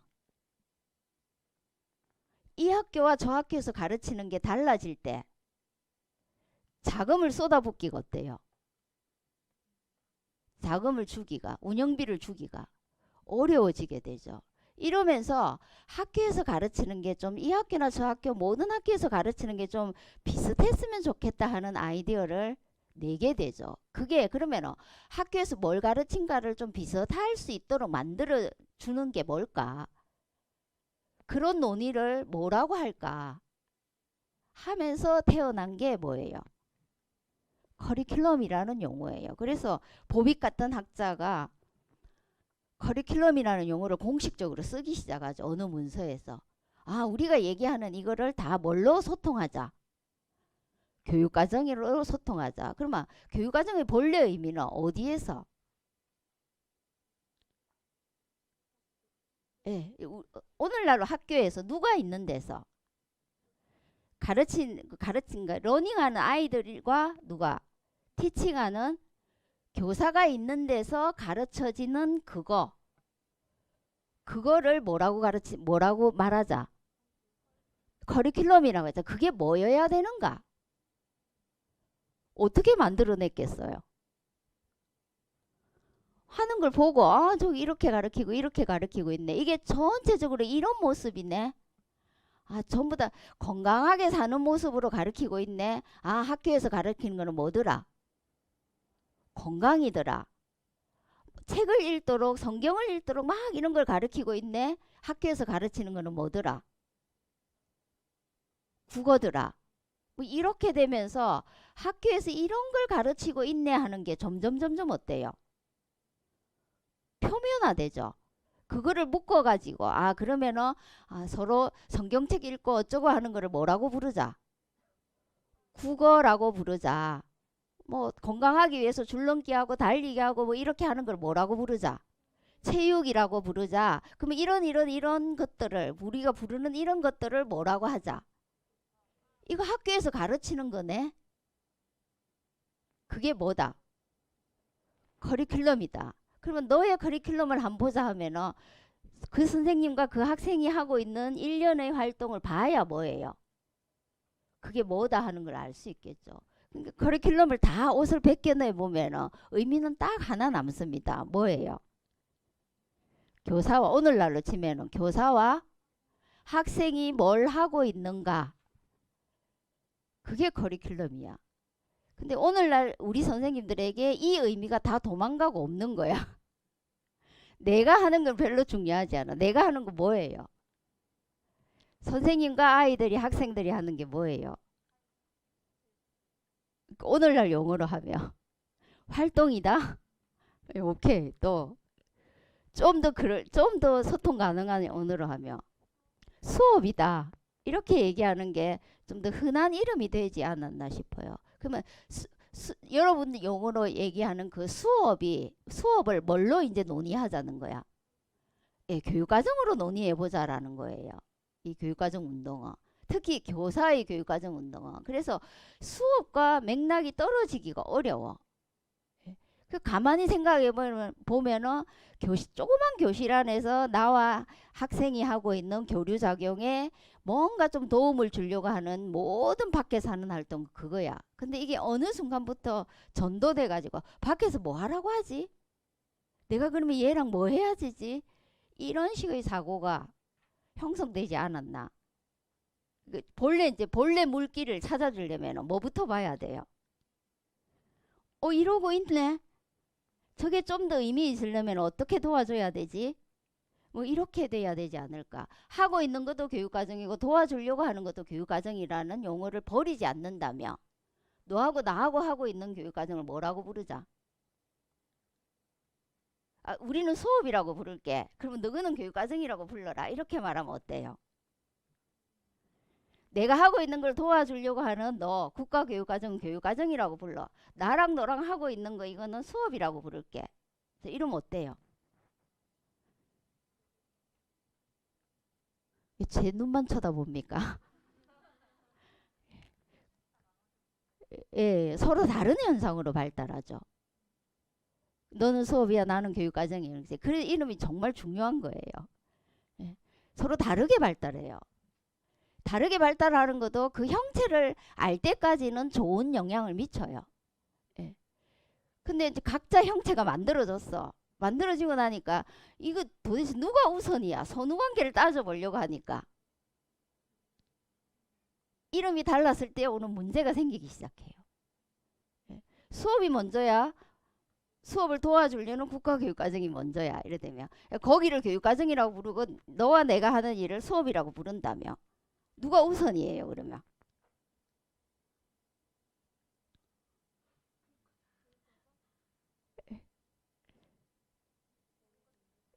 이 학교와 저 학교에서 가르치는 게 달라질 때 자금을 쏟아붓기가 어때요? 자금을 주기가, 운영비를 주기가 어려워지게 되죠. 이러면서 학교에서 가르치는 게 좀, 이 학교나 저 학교 모든 학교에서 가르치는 게 좀 비슷했으면 좋겠다 하는 아이디어를 내게 되죠. 그게 그러면 학교에서 뭘 가르친가를 좀 비슷할 수 있도록 만들어 주는 게 뭘까? 그런 논의를 뭐라고 할까 하면서 태어난 게 뭐예요? 커리큘럼이라는 용어예요. 그래서 보빅 같은 학자가 커리큘럼이라는 용어를 공식적으로 쓰기 시작하죠. 어느 문서에서. 아, 우리가 얘기하는 이거를 다 뭘로 소통하자? 교육과정으로 소통하자. 그러면 교육과정의 본래 의미는 어디에서? 예, 오늘날 학교에서 누가 있는 데서 가르친 러닝하는 아이들과 누가 티칭하는 교사가 있는 데서 가르쳐지는 그거를 뭐라고 말하자? 커리큘럼이라고 하자. 그게 뭐여야 되는가? 어떻게 만들어냈겠어요? 하는 걸 보고 저기 이렇게 가르치고 이렇게 가르치고 있네. 이게 전체적으로 이런 모습이네. 아, 전부 다 건강하게 사는 모습으로 가르치고 있네. 아, 학교에서 가르치는 거는 뭐더라? 건강이더라. 책을 읽도록, 성경을 읽도록 막 이런 걸 가르치고 있네. 학교에서 가르치는 거는 뭐더라? 국어더라. 뭐 이렇게 되면서 학교에서 이런 걸 가르치고 있네 하는 게 점점 어때요? 표면화되죠. 그거를 묶어가지고 그러면은 서로 성경책 읽고 어쩌고 하는 거를 뭐라고 부르자? 국어라고 부르자. 뭐 건강하기 위해서 줄넘기하고 달리기 하고 뭐 이렇게 하는 걸 뭐라고 부르자? 체육이라고 부르자. 그러면 이런 것들을, 우리가 부르는 이런 것들을 뭐라고 하자? 이거 학교에서 가르치는 거네. 그게 뭐다? 커리큘럼이다. 그러면 너의 커리큘럼을 한번 보자 하면은 그 선생님과 그 학생이 하고 있는 일련의 활동을 봐야 뭐예요? 그게 뭐다 하는 걸 알 수 있겠죠. 그러니까 커리큘럼을 다 옷을 벗겨내 보면은 의미는 딱 하나 남습니다. 뭐예요? 교사와, 오늘날로 치면은 교사와 학생이 뭘 하고 있는가, 그게 커리큘럼이야. 근데 오늘날 우리 선생님들에게 이 의미가 다 도망가고 없는 거야. 내가 하는 건 별로 중요하지 않아. 내가 하는 거 뭐예요? 선생님과 아이들이, 학생들이 하는 게 뭐예요? 오늘날 용어로 하면 활동이다. 오케이. 또 좀 더 소통 가능한 언어로 하면 수업이다. 이렇게 얘기하는 게 좀 더 흔한 이름이 되지 않았나 싶어요. 그러면 여러분 용어로 얘기하는 그 수업을 뭘로 이제 논의하자는 거야? 예, 교육과정으로 논의해보자라는 거예요. 이 교육과정 운동은. 특히 교사의 교육과정 운동은. 그래서 수업과 맥락이 떨어지기가 어려워. 그 가만히 생각해 보면은 조그만 교실 안에서 나와 학생이 하고 있는 교류 작용에 뭔가 좀 도움을 주려고 하는 모든 밖에서 하는 활동 그거야. 근데 이게 어느 순간부터 전도돼 가지고 밖에서 뭐 하라고 하지? 내가 그러면 얘랑 뭐 해야 지지? 이런 식의 사고가 형성되지 않았나? 본래 물길을 찾아주려면 뭐부터 봐야 돼요? 이러고 있네. 저게 좀 더 의미 있으려면 어떻게 도와줘야 되지? 뭐 이렇게 돼야 되지 않을까? 하고 있는 것도 교육과정이고 도와주려고 하는 것도 교육과정이라는 용어를 버리지 않는다며 너하고 나하고 하고 있는 교육과정을 뭐라고 부르자? 우리는 수업이라고 부를게. 그러면 너희는 교육과정이라고 불러라. 이렇게 말하면 어때요? 내가 하고 있는 걸 도와주려고 하는 너 국가교육과정은 교육과정이라고 불러. 나랑 너랑 하고 있는 거 이거는 수업이라고 부를게. 이러면 어때요? 제 눈만 쳐다봅니까? 예, 서로 다른 현상으로 발달하죠. 너는 수업이야, 나는 교육과정이야. 그래 이름이 정말 중요한 거예요. 예, 서로 다르게 발달해요. 다르게 발달하는 것도 그 형체를 알 때까지는 좋은 영향을 미쳐요. 예. 근데 이제 각자 형체가 만들어졌어. 만들어지고 나니까 이거 도대체 누가 우선이야? 선후관계를 따져보려고 하니까 이름이 달랐을 때 오는 문제가 생기기 시작해요. 예. 수업이 먼저야? 수업을 도와주려는 국가교육과정이 먼저야? 이래 되면 거기를 교육과정이라고 부르고 너와 내가 하는 일을 수업이라고 부른다며 누가 우선이에요 그러면?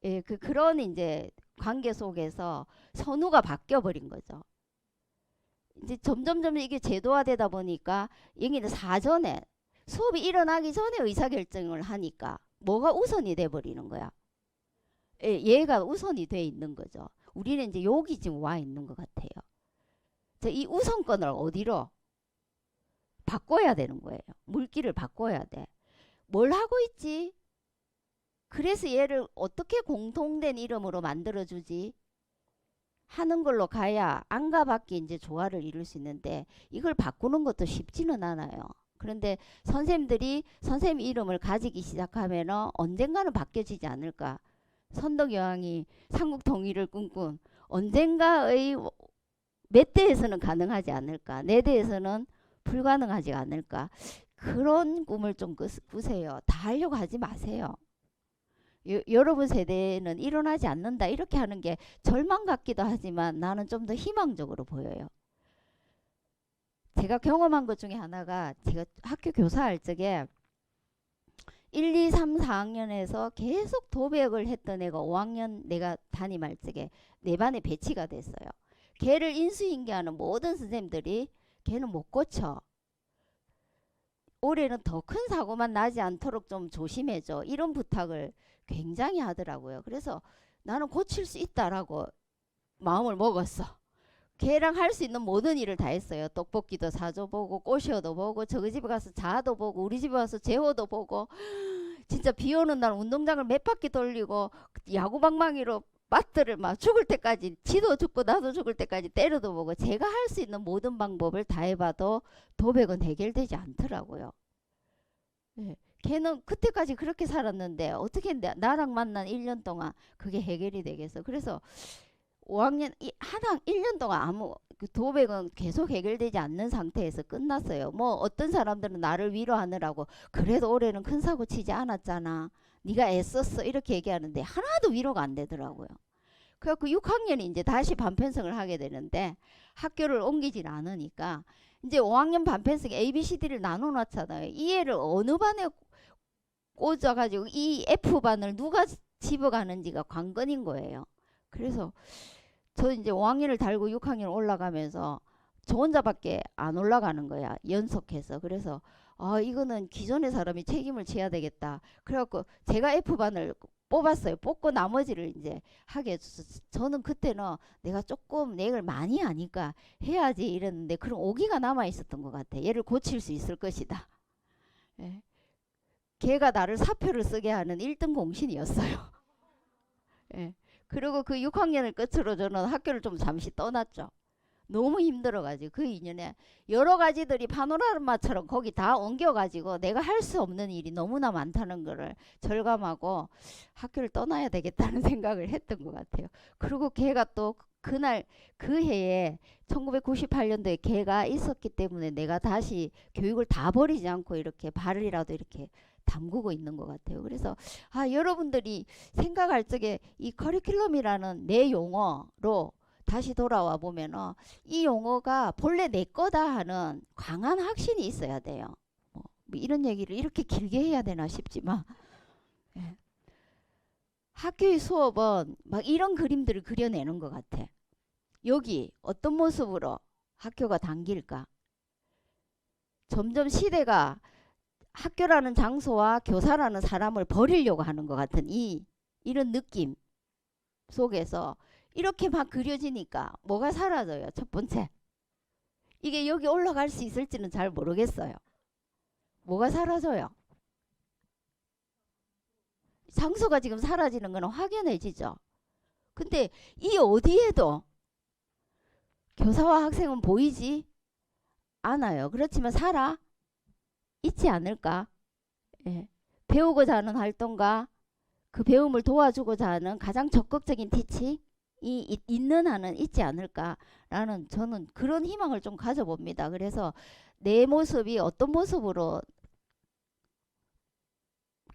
예, 그런 이제 관계 속에서 선후가 바뀌어 버린 거죠. 이제 점점점 이게 제도화되다 보니까 여기는 사전에 수업이 일어나기 전에 의사결정을 하니까 뭐가 우선이 돼 버리는 거야. 예, 얘가 우선이 돼 있는 거죠. 우리는 이제 여기 지금 와 있는 것 같아요. 이 우선권을 어디로 바꿔야 되는 거예요. 물기를 바꿔야 돼. 뭘 하고 있지? 그래서 얘를 어떻게 공통된 이름으로 만들어주지? 하는 걸로 가야 안가밖에 이제 조화를 이룰 수 있는데 이걸 바꾸는 것도 쉽지는 않아요. 그런데 선생님들이 선생님 이름을 가지기 시작하면 언젠가는 바뀌어지지 않을까. 선덕여왕이 삼국 통일을 꿈꾼 언젠가의 몇 대에서는 가능하지 않을까. 네 대에서는 불가능하지 않을까. 그런 꿈을 좀 꾸세요. 다 하려고 하지 마세요. 여러분 세대는 일어나지 않는다 이렇게 하는 게 절망 같기도 하지만 나는 좀 더 희망적으로 보여요. 제가 경험한 것 중에 하나가 제가 학교 교사할 적에 1, 2, 3, 4학년에서 계속 도백을 했던 애가 5학년 내가 담임할 적에 내 반에 배치가 됐어요. 걔를 인수인계하는 모든 선생님들이 걔는 못 고쳐. 올해는 더 큰 사고만 나지 않도록 좀 조심해줘. 이런 부탁을 굉장히 하더라고요. 그래서 나는 고칠 수 있다라고 마음을 먹었어. 걔랑 할 수 있는 모든 일을 다 했어요. 떡볶이도 사줘보고 꼬시어도 보고 저기 집에 가서 자도 보고 우리 집에 와서 재워도 보고 진짜 비 오는 날 운동장을 몇 바퀴 돌리고 야구방망이로 마트를 막 죽을 때까지 지도 죽고 나도 죽을 때까지 때려도 보고 제가 할 수 있는 모든 방법을 다 해봐도 도백은 해결되지 않더라고요. 네. 걔는 그때까지 그렇게 살았는데 어떻게 나랑 만난 1년 동안 그게 해결이 되겠어. 그래서 5학년 한 1년 동안 아무 도백은 계속 해결되지 않는 상태에서 끝났어요. 뭐 어떤 사람들은 나를 위로하느라고 그래도 올해는 큰 사고 치지 않았잖아. 네가 애썼어 이렇게 얘기하는데 하나도 위로가 안 되더라고요. 그래갖고 6학년이 이제 다시 반편성을 하게 되는데 학교를 옮기질 않으니까 이제 5학년 반편성에 ABCD를 나눠놨잖아요. 이 애를 어느 반에 꽂아가지고 이 F반을 누가 집어가는지가 관건인 거예요. 그래서 저 이제 5학년을 달고 6학년 올라가면서 저 혼자밖에 안 올라가는 거야. 연속해서. 그래서 이거는 기존의 사람이 책임을 져야 되겠다. 그래갖고 제가 F반을 뽑았어요. 뽑고 나머지를 이제 하게 해줘서 저는 그때는 내가 조금 내걸 많이 하니까 해야지 이랬는데 그런 오기가 남아 있었던 것 같아. 얘를 고칠 수 있을 것이다. 예. 걔가 나를 사표를 쓰게 하는 1등 공신이었어요. 예. 그리고 그 6학년을 끝으로 저는 학교를 좀 잠시 떠났죠. 너무 힘들어가지고 그 2년에 여러 가지들이 파노라마처럼 거기 다 옮겨가지고 내가 할 수 없는 일이 너무나 많다는 거를 절감하고 학교를 떠나야 되겠다는 생각을 했던 것 같아요. 그리고 걔가 또 그날 그 해에 1998년도에 걔가 있었기 때문에 내가 다시 교육을 다 버리지 않고 이렇게 발이라도 이렇게 담그고 있는 것 같아요. 그래서 여러분들이 생각할 적에 이 커리큘럼이라는 내 용어로 다시 돌아와 보면은 이 용어가 본래 내 거다 하는 강한 확신이 있어야 돼요. 뭐 이런 얘기를 이렇게 길게 해야 되나 싶지만, 예. 학교의 수업은 막 이런 그림들을 그려내는 것 같아. 여기 어떤 모습으로 학교가 당길까? 점점 시대가 학교라는 장소와 교사라는 사람을 버리려고 하는 것 같은 이런 느낌 속에서 이렇게 막 그려지니까 뭐가 사라져요? 첫 번째, 이게 여기 올라갈 수 있을지는 잘 모르겠어요. 뭐가 사라져요? 장소가 지금 사라지는 거는 확연해지죠. 근데 이 어디에도 교사와 학생은 보이지 않아요. 그렇지만 살아 있지 않을까? 예. 배우고자 하는 활동과 그 배움을 도와주고자 하는 가장 적극적인 티칭이 있는 한은 있지 않을까라는, 저는 그런 희망을 좀 가져봅니다. 그래서 내 모습이 어떤 모습으로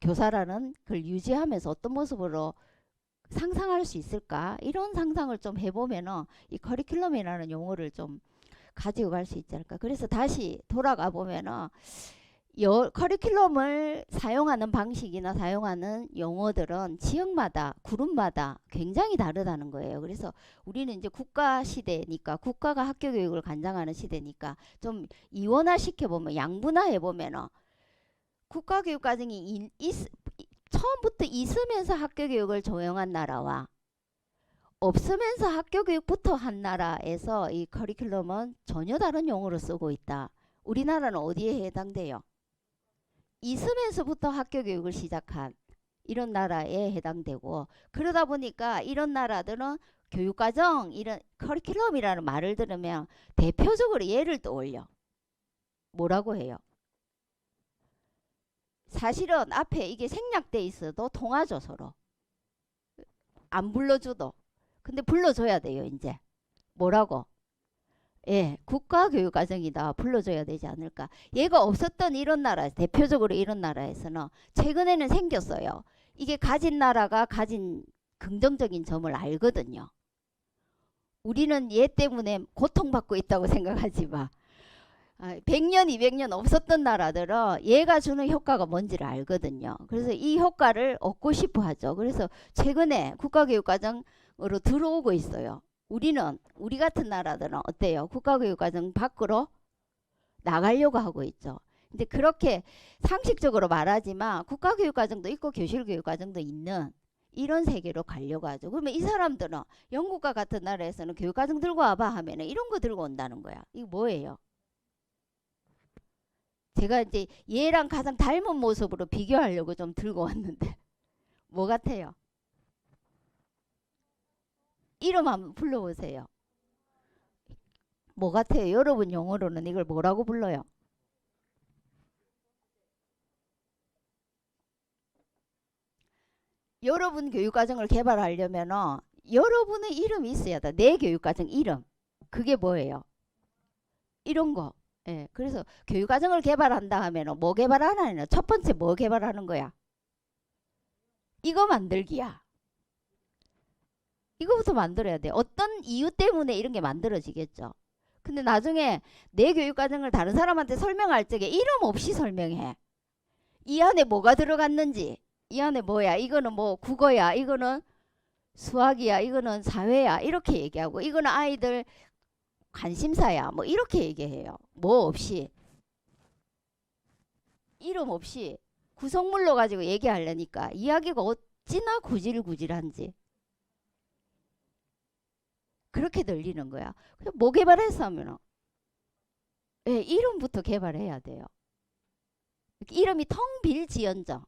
교사라는 걸 유지하면서 어떤 모습으로 상상할 수 있을까, 이런 상상을 좀 해보면은 이 커리큘럼이라는 용어를 좀 가지고 갈 수 있지 않을까. 그래서 다시 돌아가 보면은 커리큘럼을 사용하는 방식이나 사용하는 용어들은 지역마다 그룹마다 굉장히 다르다는 거예요. 그래서 우리는 이제 국가 시대니까, 국가가 학교 교육을 관장하는 시대니까 좀 이원화 시켜보면, 양분화해보면 국가 교육 과정이 처음부터 있으면서 학교 교육을 조용한 나라와 없으면서 학교 교육부터 한 나라에서 이 커리큘럼은 전혀 다른 용어로 쓰고 있다. 우리나라는 어디에 해당돼요? 있으면서부터 학교 교육을 시작한 이런 나라에 해당되고, 그러다 보니까 이런 나라들은 교육과정, 이런 커리큘럼이라는 말을 들으면 대표적으로 얘를 떠올려. 뭐라고 해요? 사실은 앞에 이게 생략돼 있어도 통하죠, 서로. 안 불러줘도. 근데 불러줘야 돼요, 이제. 뭐라고? 예, 국가교육과정이다. 불러줘야 되지 않을까. 얘가 없었던 이런 나라, 대표적으로 이런 나라에서는 최근에는 생겼어요. 이게 가진 나라가 가진 긍정적인 점을 알거든요. 우리는 얘 때문에 고통받고 있다고 생각하지 마. 100년, 200년 없었던 나라들은 얘가 주는 효과가 뭔지를 알거든요. 그래서 이 효과를 얻고 싶어 하죠. 그래서 최근에 국가교육과정으로 들어오고 있어요. 우리 같은 나라들은 어때요? 국가교육과정 밖으로 나가려고 하고 있죠. 근데 그렇게 상식적으로 말하지만 국가교육과정도 있고 교실교육과정도 있는 이런 세계로 가려고 하죠. 그러면 이 사람들은 영국과 같은 나라에서는 교육과정 들고 와봐 하면 이런 거 들고 온다는 거야. 이거 뭐예요? 제가 이제 얘랑 가장 닮은 모습으로 비교하려고 좀 들고 왔는데 뭐 같아요? 이름 한번 불러보세요. 뭐 같아요? 여러분 용어로는 이걸 뭐라고 불러요? 여러분 교육과정을 개발하려면 여러분의 이름이 있어야 돼. 내 교육과정 이름. 그게 뭐예요? 이런 거. 예, 그래서 교육과정을 개발한다 하면 뭐 개발하느냐? 첫 번째 뭐 개발하는 거야? 이거 만들기야. 이거부터 만들어야 돼. 어떤 이유 때문에 이런 게 만들어지겠죠. 근데 나중에 내 교육과정을 다른 사람한테 설명할 적에 이름 없이 설명해. 이 안에 뭐가 들어갔는지, 이 안에 뭐야, 이거는 뭐 국어야, 이거는 수학이야, 이거는 사회야, 이렇게 얘기하고, 이거는 아이들 관심사야, 뭐 이렇게 얘기해요. 뭐 없이, 이름 없이 구성물로 가지고 얘기하려니까 이야기가 어찌나 구질구질한지 그렇게 들리는 거야. 뭐 개발했어 하면 예, 이름부터 개발해야 돼요. 이름이 텅 빌지언정.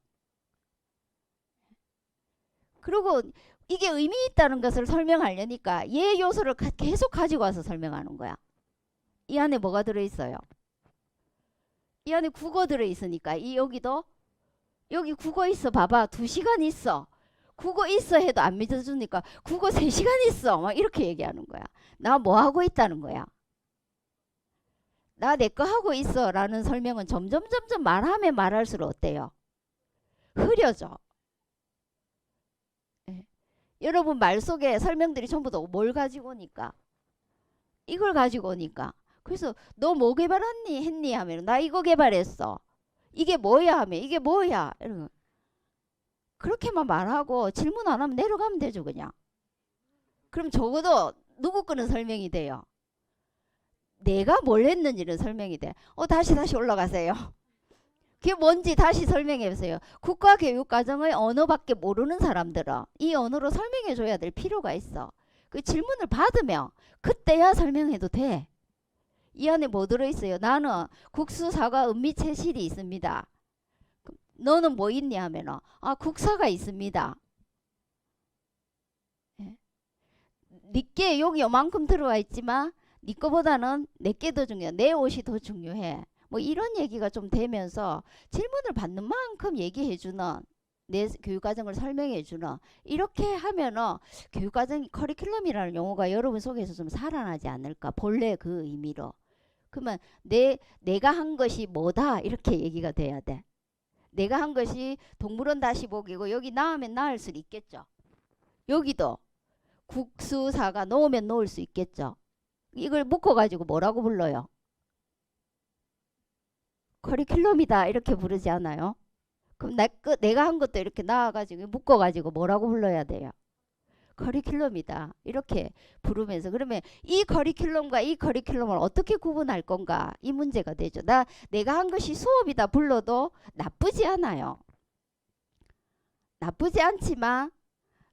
그리고 이게 의미 있다는 것을 설명하려니까 얘 요소를 계속 가지고 와서 설명하는 거야. 이 안에 뭐가 들어있어요? 이 안에 국어 들어있으니까 여기도 여기 국어 있어 봐봐. 2시간 있어. 국어 있어 해도 안 믿어주니까 국어 3시간 있어. 막 이렇게 얘기하는 거야. 나 뭐 하고 있다는 거야. 나 내 거 하고 있어 라는 설명은 점점 말하면 말할수록 어때요? 흐려져. 예. 여러분 말 속에 설명들이 전부 다 뭘 가지고 오니까? 이걸 가지고 오니까. 그래서 너 뭐 개발했니? 했니? 하면 나 이거 개발했어. 이게 뭐야? 하면 이게 뭐야? 이러면 그렇게만 말하고 질문 안 하면 내려가면 되죠 그냥. 그럼 적어도 누구 거는 설명이 돼요. 내가 뭘 했는지는 설명이 돼. 다시 올라가세요. 그게 뭔지 다시 설명해 보세요. 국가교육과정의 언어밖에 모르는 사람들은 이 언어로 설명해 줘야 될 필요가 있어. 그 질문을 받으면 그때야 설명해도 돼. 이 안에 뭐 들어있어요? 나는 국수, 사과, 음미, 채실이 있습니다. 너는 뭐 있니? 하면은 국사가 있습니다. 예. 니께 여기 요만큼 들어와 있지만 니 거보다는 내게 더 중요해. 내 옷이 더 중요해. 뭐 이런 얘기가 좀 되면서 질문을 받는 만큼 얘기해주는 내 교육과정을 설명해주는 이렇게 하면은 교육과정 커리큘럼이라는 용어가 여러분 속에서 좀 살아나지 않을까. 본래 그 의미로. 그러면 내가 한 것이 뭐다 이렇게 얘기가 돼야 돼. 내가 한 것이 동물원 다시 보기고 여기 나오면 나을 수 있겠죠. 여기도 국수사가 놓으면 놓을 수 있겠죠. 이걸 묶어가지고 뭐라고 불러요? 커리큘럼이다 이렇게 부르지 않아요? 그럼 내가 한 것도 이렇게 나와가지고 묶어가지고 뭐라고 불러야 돼요? 커리큘럼이다 이렇게 부르면서 그러면 이 커리큘럼과 이 커리큘럼을 어떻게 구분할 건가 이 문제가 되죠. 내가 한 것이 수업이다 불러도 나쁘지 않아요. 나쁘지 않지만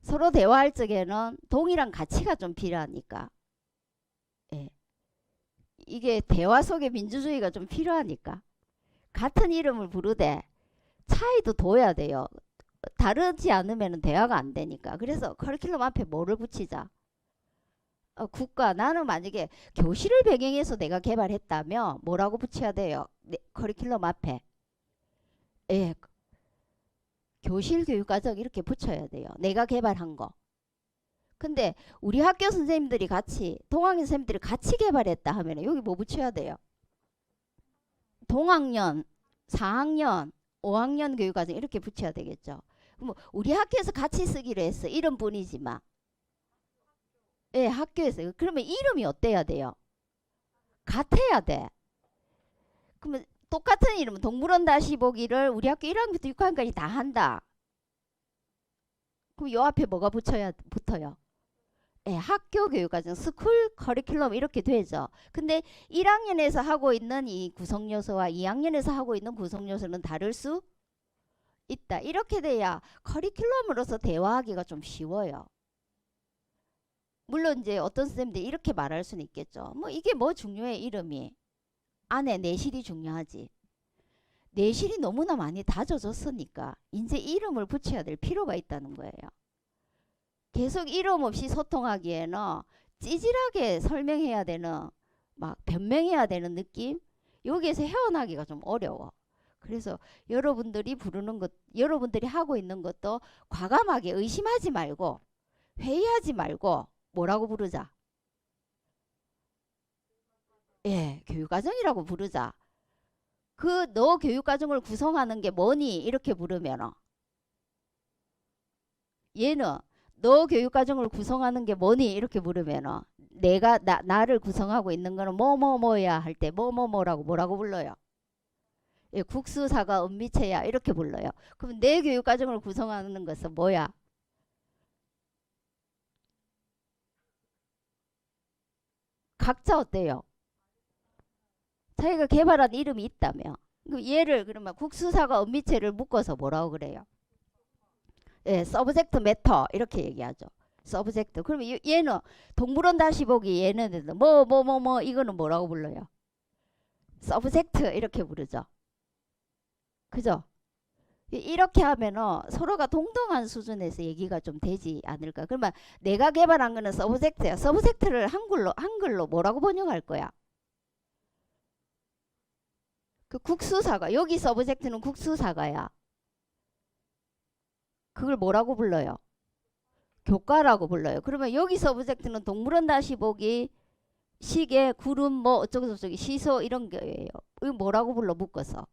서로 대화할 적에는 동일한 가치가 좀 필요하니까. 예. 이게 대화 속에 민주주의가 좀 필요하니까. 같은 이름을 부르되 차이도 둬야 돼요. 다르지 않으면 대화가 안 되니까. 그래서 커리큘럼 앞에 뭐를 붙이자? 국가. 나는 만약에 교실을 배경해서 내가 개발했다면 뭐라고 붙여야 돼요? 커리큘럼 앞에. 예. 교실 교육과정 이렇게 붙여야 돼요. 내가 개발한 거. 근데 우리 학교 선생님들이 같이 동학년 선생님들이 같이 개발했다 하면 여기 뭐 붙여야 돼요? 동학년, 4학년, 5학년 교육과정 이렇게 붙여야 되겠죠. 뭐 우리 학교에서 같이 쓰기로 했어. 이름 뿐이지만. 예, 학교에서. 그러면 이름이 어때야 돼요? 같아야 돼. 그러면 똑같은 이름은 동물원 다시 보기를 우리 학교 1학년부터 6학년까지 다 한다. 그럼 요 앞에 뭐가 붙어요? 예, 학교 교육과정, 스쿨 커리큘럼 이렇게 되죠. 근데 1학년에서 하고 있는 이 구성 요소와 2학년에서 하고 있는 구성 요소는 다를 수 있다. 이렇게 돼야 커리큘럼으로서 대화하기가 좀 쉬워요. 물론 이제 어떤 선생님들이 이렇게 말할 수는 있겠죠. 뭐 이게 뭐 중요해 이름이. 안에 내실이 중요하지. 내실이 너무나 많이 다져졌으니까 이제 이름을 붙여야 될 필요가 있다는 거예요. 계속 이름 없이 소통하기에는 찌질하게 설명해야 되는 막 변명해야 되는 느낌 여기에서 헤어나기가 좀 어려워. 그래서 여러분들이 부르는 것 여러분들이 하고 있는 것도 과감하게 의심하지 말고 회의하지 말고 뭐라고 부르자. 예, 교육과정이라고 부르자. 그 너 교육과정을 구성하는 게 뭐니 이렇게 부르면 얘는 너 교육과정을 구성하는 게 뭐니 이렇게 물으면 내가 나를 구성하고 있는 거는 뭐뭐뭐야 할 때 뭐뭐뭐라고 뭐라고 불러요? 예, 국수사가 은미체야 이렇게 불러요. 그럼 내 교육과정을 구성하는 것은 뭐야? 각자 어때요? 자기가 개발한 이름이 있다며. 얘를 그러면 국수사가 은미체를 묶어서 뭐라고 그래요? 예, 서브젝트 매터 이렇게 얘기하죠. 서브젝트. 그러면 얘는 동물원 다시 보기 얘는 뭐 이거는 뭐라고 불러요? 서브젝트 이렇게 부르죠. 그죠? 이렇게 하면은 서로가 동등한 수준에서 얘기가 좀 되지 않을까. 그러면 내가 개발한 거는 서브젝트야. 서브젝트를 한글로 뭐라고 번역할 거야? 그 국수사과. 여기 서브젝트는 국수사과야. 그걸 뭐라고 불러요? 교과라고 불러요. 그러면 여기서 오브젝트는 동물원 다시 보기, 시계, 구름, 뭐 어쩌고 저쩌고, 시소 이런 거예요. 이거 뭐라고 불러 묶어서?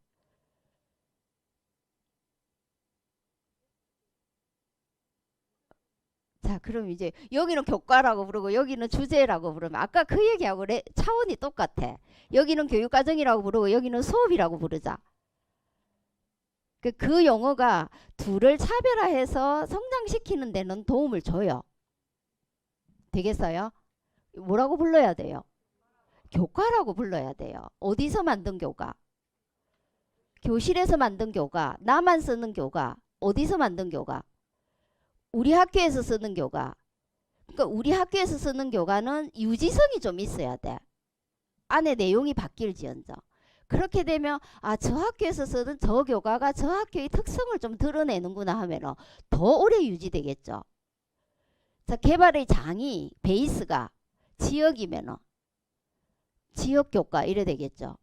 자, 그럼 이제 여기는 교과라고 부르고 여기는 주제라고 부르면 아까 그 얘기하고 차원이 똑같아. 여기는 교육과정이라고 부르고 여기는 수업이라고 부르자. 그 용어가 둘을 차별화해서 성장시키는 데는 도움을 줘요. 되겠어요? 뭐라고 불러야 돼요? 교과라고 불러야 돼요. 어디서 만든 교과? 교실에서 만든 교과. 나만 쓰는 교과. 어디서 만든 교과? 우리 학교에서 쓰는 교과. 그러니까 우리 학교에서 쓰는 교과는 유지성이 좀 있어야 돼. 안에 내용이 바뀔지언정. 그렇게 되면 아, 저 학교에서 쓰는 저 교과가 저 학교의 특성을 좀 드러내는구나 하면 더 오래 유지되겠죠. 자, 개발의 장이 베이스가 지역이면 지역 교과 이래 되겠죠.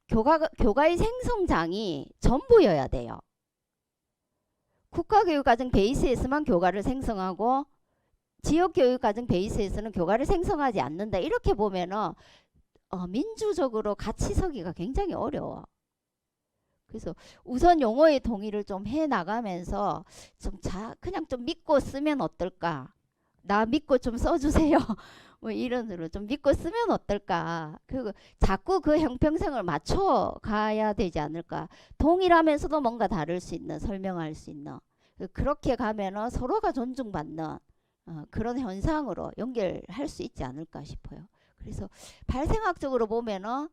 교과의 생성장이 전부여야 돼요. 국가교육과정 베이스에서만 교과를 생성하고 지역교육과정 베이스에서는 교과를 생성하지 않는다. 이렇게 보면은 민주적으로 같이 서기가 굉장히 어려워. 그래서 우선 용어의 동의를 좀 해 나가면서 그냥 좀 믿고 쓰면 어떨까? 나 믿고 좀 써주세요. 뭐 이런 으로 좀 믿고 쓰면 어떨까? 그리고 자꾸 그 형평성을 맞춰 가야 되지 않을까? 동일하면서도 뭔가 다를 수 있는, 설명할 수 있는. 그렇게 가면은 서로가 존중받는 그런 현상으로 연결할 수 있지 않을까 싶어요. 그래서 발생학적으로 보면은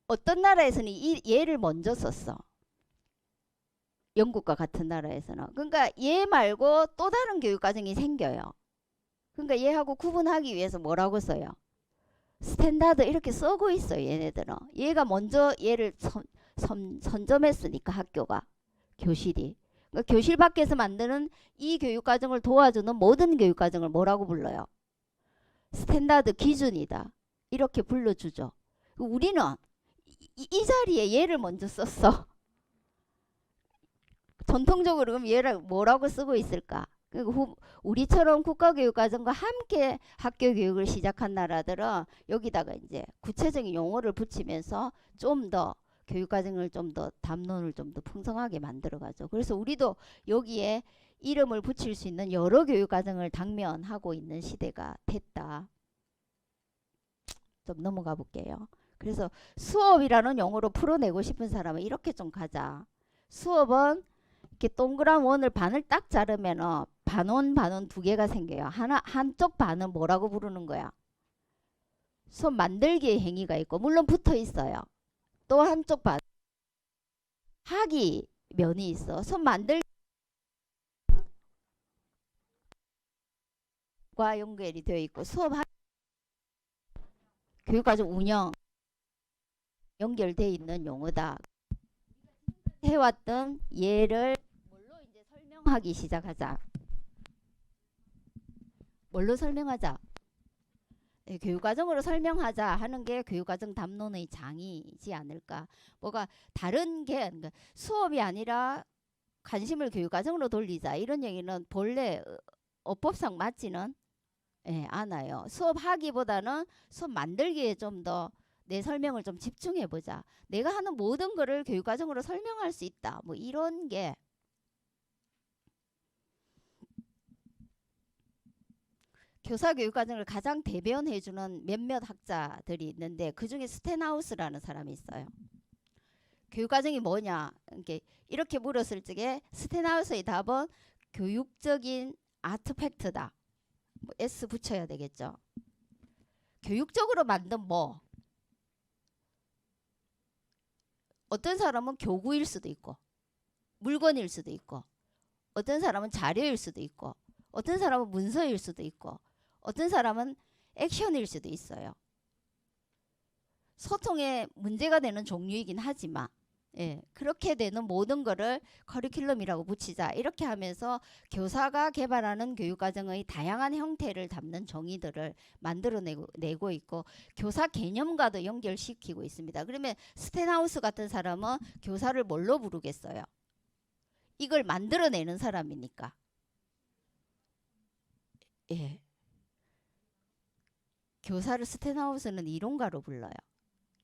어떤 나라에서는 이 얘를 먼저 썼어. 영국과 같은 나라에서는. 그러니까 얘 말고 또 다른 교육 과정이 생겨요. 그러니까 얘하고 구분하기 위해서 뭐라고 써요? 스탠다드 이렇게 쓰고 있어요. 얘네들은. 얘가 먼저 얘를 선점했으니까 학교가. 교실이. 그러니까 교실 밖에서 만드는 이 교육과정을 도와주는 모든 교육과정을 뭐라고 불러요? 스탠다드 기준이다. 이렇게 불러주죠. 우리는 이 자리에 얘를 먼저 썼어. 전통적으로 그럼 얘를 뭐라고 쓰고 있을까? 우리처럼 국가교육과정과 함께 학교 교육을 시작한 나라들은 여기다가 이제 구체적인 용어를 붙이면서 좀 더 교육과정을 좀 더 담론을 좀 더 풍성하게 만들어가죠. 그래서 우리도 여기에 이름을 붙일 수 있는 여러 교육과정을 당면하고 있는 시대가 됐다. 좀 넘어가 볼게요. 그래서 수업이라는 용어로 풀어내고 싶은 사람은 이렇게 좀 가자. 수업은 이렇게 동그란 원을 반을 딱 자르면 반원 두 개가 생겨요. 한쪽 반은 뭐라고 부르는 거야? 손 만들기의 행위가 있고 물론 붙어 있어요. 또 한쪽 반 하기 면이 있어. 손 만들기과 연결이 되어 있고 수업 교육과정 운영 연결돼 있는 용어다. 해왔던 예를 뭘로 이제 설명하기 시작하자. 뭘로 설명하자? 네, 교육과정으로 설명하자 하는 게 교육과정 담론의 장이지 않을까. 뭐가 다른 게 그러니까 수업이 아니라 관심을 교육과정으로 돌리자 이런 얘기는 본래 어법상 맞지는 않아요. 수업하기보다는 수업 만들기에 좀 더 내 설명을 좀 집중해 보자. 내가 하는 모든 거를 교육과정으로 설명할 수 있다. 뭐 이런 게 교사 교육과정을 가장 대변해주는 몇몇 학자들이 있는데 그중에 스텐하우스라는 사람이 있어요. 교육과정이 뭐냐? 이렇게 물었을 적에 스텐하우스의 답은 교육적인 아트팩트다. 뭐 S 붙여야 되겠죠. 교육적으로 만든 뭐 어떤 사람은 교구일 수도 있고 물건일 수도 있고 어떤 사람은 자료일 수도 있고 어떤 사람은 문서일 수도 있고 어떤 사람은 액션일 수도 있어요. 소통에 문제가 되는 종류이긴 하지만 그렇게 되는 모든 거를 커리큘럼이라고 붙이자. 이렇게 하면서 교사가 개발하는 교육과정의 다양한 형태를 담는 정의들을 만들어내고 있고 교사 개념과도 연결시키고 있습니다. 그러면 스텐하우스 같은 사람은 교사를 뭘로 부르겠어요? 이걸 만들어내는 사람이니까. 예. 교사를 스테나우스는 이론가로 불러요.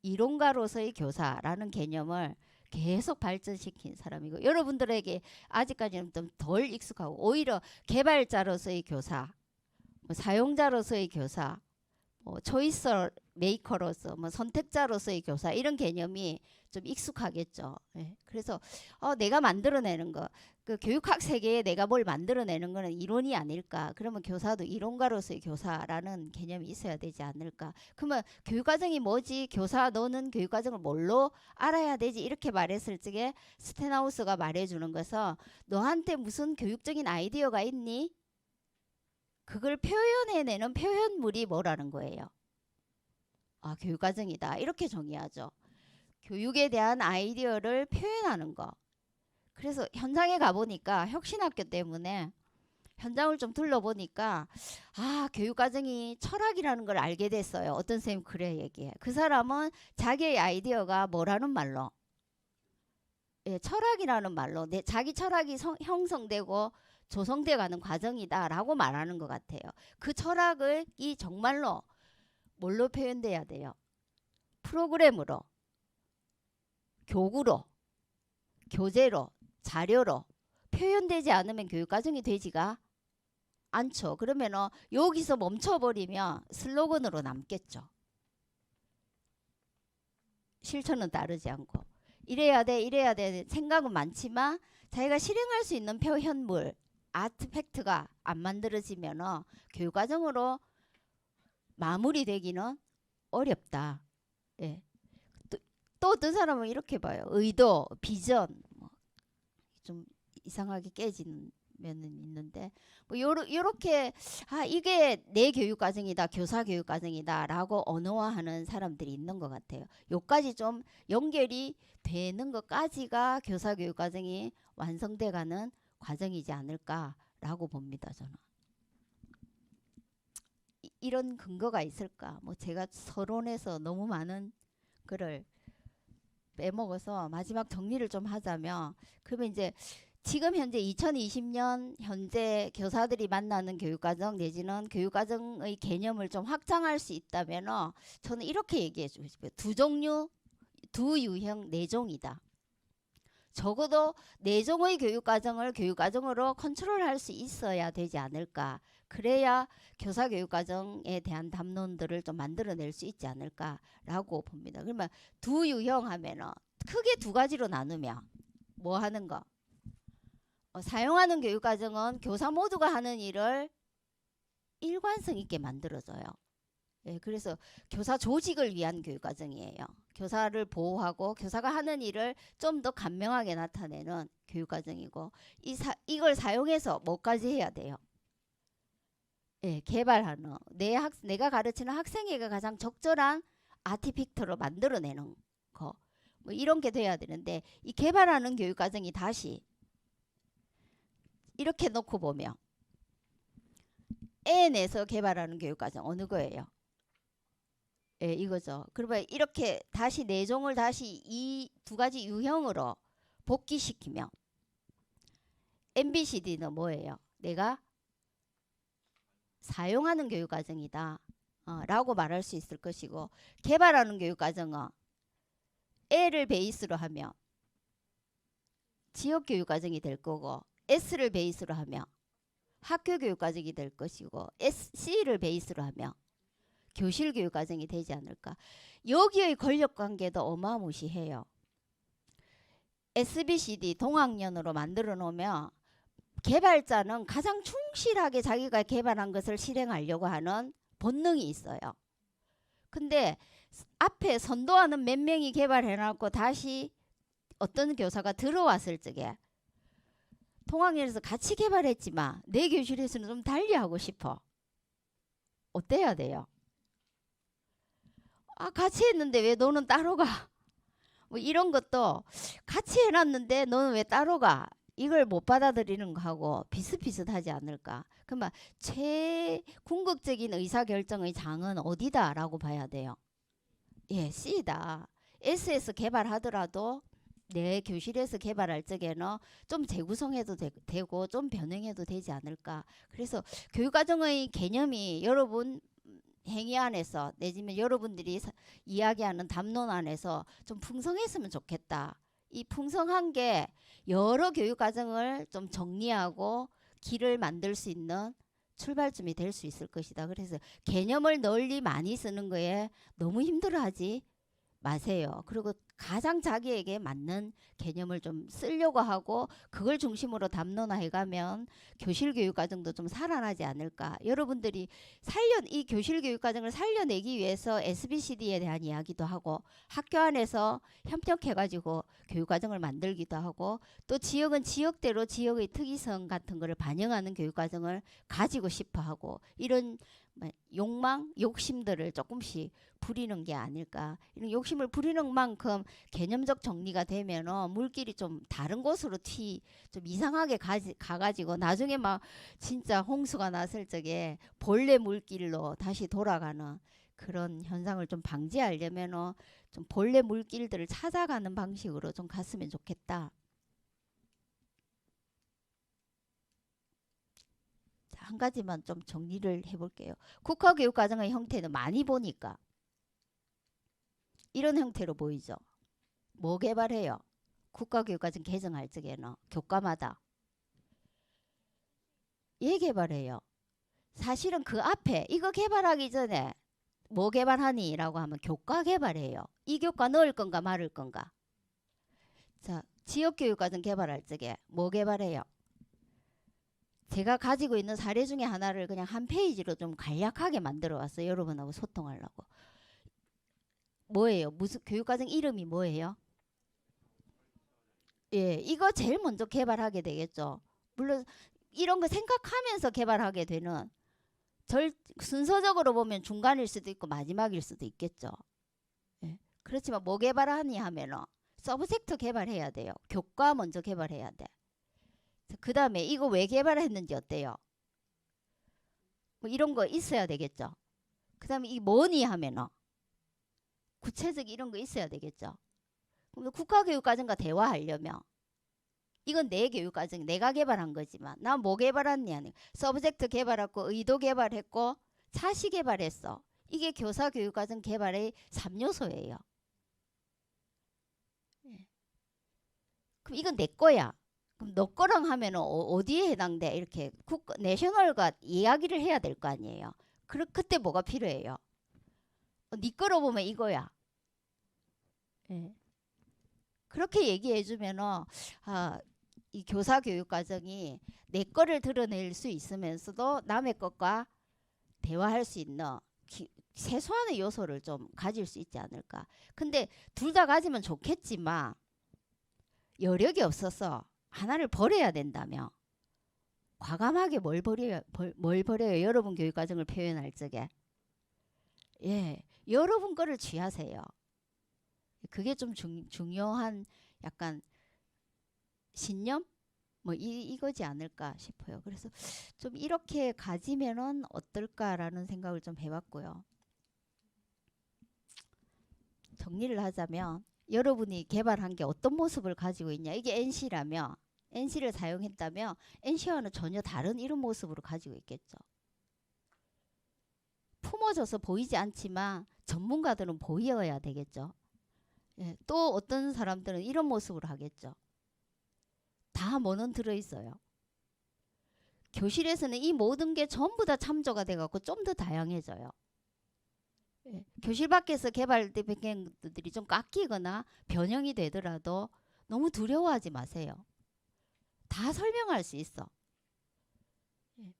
이론가로서의 교사라는 개념을 계속 발전시킨 사람이고 여러분들에게 아직까지는 좀 덜 익숙하고 오히려 개발자로서의 교사, 뭐 사용자로서의 교사, 뭐 초이스 메이커로서 뭐 선택자로서의 교사 이런 개념이 좀 익숙하겠죠. 예. 그래서 내가 만들어내는 거, 그 교육학 세계에 내가 뭘 만들어내는 거는 이론이 아닐까. 그러면 교사도 이론가로서의 교사라는 개념이 있어야 되지 않을까. 그러면 교육과정이 뭐지? 교사 너는 교육과정을 뭘로 알아야 되지? 이렇게 말했을 적에 스테나우스가 말해주는 것은 너한테 무슨 교육적인 아이디어가 있니? 그걸 표현해내는 표현물이 뭐라는 거예요. 아, 교육과정이다. 이렇게 정의하죠. 교육에 대한 아이디어를 표현하는 거. 그래서 현장에 가보니까 혁신학교 때문에 현장을 좀 둘러보니까 아, 교육과정이 철학이라는 걸 알게 됐어요. 어떤 선생님 그래 얘기해. 그 사람은 자기의 아이디어가 뭐라는 말로? 예, 철학이라는 말로 자기 철학이 형성되고 조성돼 가는 과정이다라고 말하는 것 같아요. 그 철학을 이 정말로 뭘로 표현돼야 돼요? 프로그램으로, 교구로, 교재로, 자료로 표현되지 않으면 교육과정이 되지가 않죠. 그러면은 여기서 멈춰버리면 슬로건으로 남겠죠. 실천은 따르지 않고 이래야 돼 이래야 돼 생각은 많지만 자기가 실행할 수 있는 표현물 아트팩트가 안 만들어지면 교육과정으로 마무리되기는 어렵다. 예. 또 어떤 사람은 이렇게 봐요. 의도, 비전 좀 이상하게 깨지는 면은 있는데 뭐 요렇게 아 이게 내 교육과정이다 교사 교육과정이다 라고 언어화하는 사람들이 있는 것 같아요. 요까지 좀 연결이 되는 것까지가 교사 교육과정이 완성돼가는 과정이지 않을까라고 봅니다. 저는 이런 근거가 있을까? 뭐 제가 서론에서 너무 많은 글을 빼먹어서 마지막 정리를 좀 하자면 그러면 이제 지금 현재 2020년 현재 교사들이 만나는 교육과정 내지는 교육과정의 개념을 좀 확장할 수 있다면 저는 이렇게 얘기해 주고 싶어요. 두 종류, 두 유형, 네 종이다. 적어도 네 종의 교육과정을 교육과정으로 컨트롤할 수 있어야 되지 않을까. 그래야 교사 교육과정에 대한 담론들을 좀 만들어낼 수 있지 않을까라고 봅니다. 그러면 두 유형 하면은 크게 두 가지로 나누면 뭐 하는 거? 사용하는 교육과정은 교사 모두가 하는 일을 일관성 있게 만들어줘요. 예, 그래서 교사 조직을 위한 교육과정이에요. 교사를 보호하고 교사가 하는 일을 좀 더 간명하게 나타내는 교육과정이고 이걸 사용해서 뭐까지 해야 돼요? 예, 개발하는 내가 가르치는 학생에게 가장 적절한 아티팩트로 만들어내는 거. 뭐 이런 게 돼야 되는데 이 개발하는 교육과정이 다시 이렇게 놓고 보면 애 내서 개발하는 교육과정 어느 거예요? 예, 이거죠. 그러면 이렇게 다시 내종을 다시 이 두 가지 유형으로 복귀시키면 MBCD는 뭐예요? 내가 사용하는 교육과정이다 라고 말할 수 있을 것이고 개발하는 교육과정은 L을 베이스로 하면 지역교육과정이 될 거고 S를 베이스로 하면 학교교육과정이 될 것이고 C를 베이스로 하면 교실교육과정이 되지 않을까. 여기의 권력관계도 어마무시해요. SBCD 동학년으로 만들어 놓으면 개발자는 가장 충실하게 자기가 개발한 것을 실행하려고 하는 본능이 있어요. 근데 앞에 선도하는 몇 명이 개발해놨고 다시 어떤 교사가 들어왔을 적에 동학년에서 같이 개발했지만 내 교실에서는 좀 달리하고 싶어. 어때야 돼요? 아, 같이 했는데 왜 너는 따로 가? 뭐 이런 것도 같이 해놨는데 너는 왜 따로 가? 이걸 못 받아들이는 거하고 비슷비슷하지 않을까? 그러면 궁극적인 의사결정의 장은 어디다라고 봐야 돼요? 예, C다. S에서 개발하더라도 내 교실에서 개발할 적에는 좀 재구성해도 되고 좀 변형해도 되지 않을까. 그래서 교육과정의 개념이 여러분 행위 안에서 내지면 여러분들이 이야기하는 담론 안에서 좀 풍성했으면 좋겠다. 이 풍성한 게 여러 교육과정을 좀 정리하고 길을 만들 수 있는 출발점이 될 수 있을 것이다. 그래서 개념을 널리 많이 쓰는 거에 너무 힘들어하지 마세요. 그리고 가장 자기에게 맞는 개념을 좀 쓰려고 하고 그걸 중심으로 담론화해가면 교실 교육 과정도 좀 살아나지 않을까. 여러분들이 이 교실 교육 과정을 살려내기 위해서 SBCD에 대한 이야기도 하고 학교 안에서 협력해가지고 교육 과정을 만들기도 하고 또 지역은 지역대로 지역의 특이성 같은 거를 반영하는 교육 과정을 가지고 싶어 하고 이런 욕망, 욕심들을 조금씩 부리는 게 아닐까. 이런 욕심을 부리는 만큼 개념적 정리가 되면 물길이 좀 다른 곳으로 좀 이상하게 가가지고 나중에 막 진짜 홍수가 났을 적에 본래 물길로 다시 돌아가는 그런 현상을 좀 방지하려면 좀 본래 물길들을 찾아가는 방식으로 좀 갔으면 좋겠다. 한 가지만 좀 정리를 해볼게요. 국가교육과정의 형태는 많이 보니까 이런 형태로 보이죠. 뭐 개발해요? 국가교육과정 개정할 적에는 교과마다 얘 개발해요. 사실은 그 앞에 이거 개발하기 전에 뭐 개발하니? 라고 하면 교과 개발해요. 이 교과 넣을 건가 말을 건가? 자, 지역교육과정 개발할 적에 뭐 개발해요? 제가 가지고 있는 사례 중에 하나를 그냥 한 페이지로 좀 간략하게 만들어 왔어요. 여러분하고 소통하려고. 뭐예요? 무슨 교육과정 이름이 뭐예요? 예, 이거 제일 먼저 개발하게 되겠죠. 물론 이런 거 생각하면서 개발하게 되는 순서적으로 보면 중간일 수도 있고 마지막일 수도 있겠죠. 예. 그렇지만 뭐 개발하니 하면은 서브젝트 개발해야 돼요. 교과 먼저 개발해야 돼. 그 다음에 이거 왜 개발했는지 어때요? 뭐 이런 거 있어야 되겠죠. 그 다음에 이 뭐니 하면은 구체적 이런 거 있어야 되겠죠. 그럼 국가교육과정과 대화하려면 이건 내 교육과정 내가 개발한 거지만 나 뭐 개발했냐? 서브젝트 개발했고 의도 개발했고 차시 개발했어. 이게 교사교육과정 개발의 3요소예요. 그럼 이건 내 거야. 그럼 너 거랑 하면은 어디에 해당돼? 이렇게 내셔널과 이야기를 해야 될 거 아니에요. 그때 뭐가 필요해요? 네 거로 보면 이거야. 예. 그렇게 얘기해 주면은 이 교사 교육 과정이 내 거를 드러낼 수 있으면서도 남의 것과 대화할 수 있는 최소한의 요소를 좀 가질 수 있지 않을까. 근데 둘 다 가지면 좋겠지만 여력이 없어서 하나를 버려야 된다며 과감하게 뭘 버려요? 여러분 교육 과정을 표현할 적에 예, 여러분 거를 취하세요. 그게 좀 중요한 약간 신념 뭐 이거지 않을까 싶어요. 그래서 좀 이렇게 가지면은 어떨까라는 생각을 좀 해봤고요. 정리를 하자면 여러분이 개발한 게 어떤 모습을 가지고 있냐. 이게 NC라면 NC를 사용했다면 NC와는 전혀 다른 이런 모습으로 가지고 있겠죠. 품어져서 보이지 않지만 전문가들은 보여야 되겠죠. 예, 또 어떤 사람들은 이런 모습으로 하겠죠. 다 뭐는 들어있어요. 교실에서는 이 모든 게 전부 다 참조가 돼갖고 좀 더 다양해져요. 예, 교실 밖에서 개발된 것들이 좀 깎이거나 변형이 되더라도 너무 두려워하지 마세요. 다 설명할 수 있어. 예.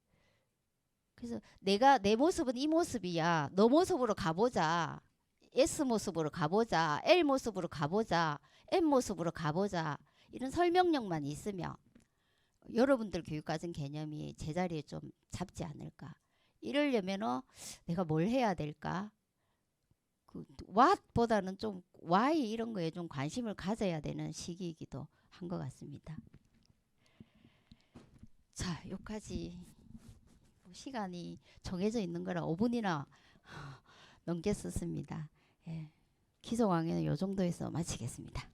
그래서 내 모습은 이 모습이야. 너 모습으로 가보자. S 모습으로 가보자. L 모습으로 가보자. M 모습으로 가보자. 이런 설명력만 있으면 여러분들 교육과정 개념이 제자리에 좀 잡지 않을까. 이러려면 내가 뭘 해야 될까? 그 what보다는 좀 why 이런 거에 좀 관심을 가져야 되는 시기이기도 한 것 같습니다. 자, 여기까지 시간이 정해져 있는 거라 5분이나 넘게 썼습니다. 예, 기소 강의는 이 정도에서 마치겠습니다.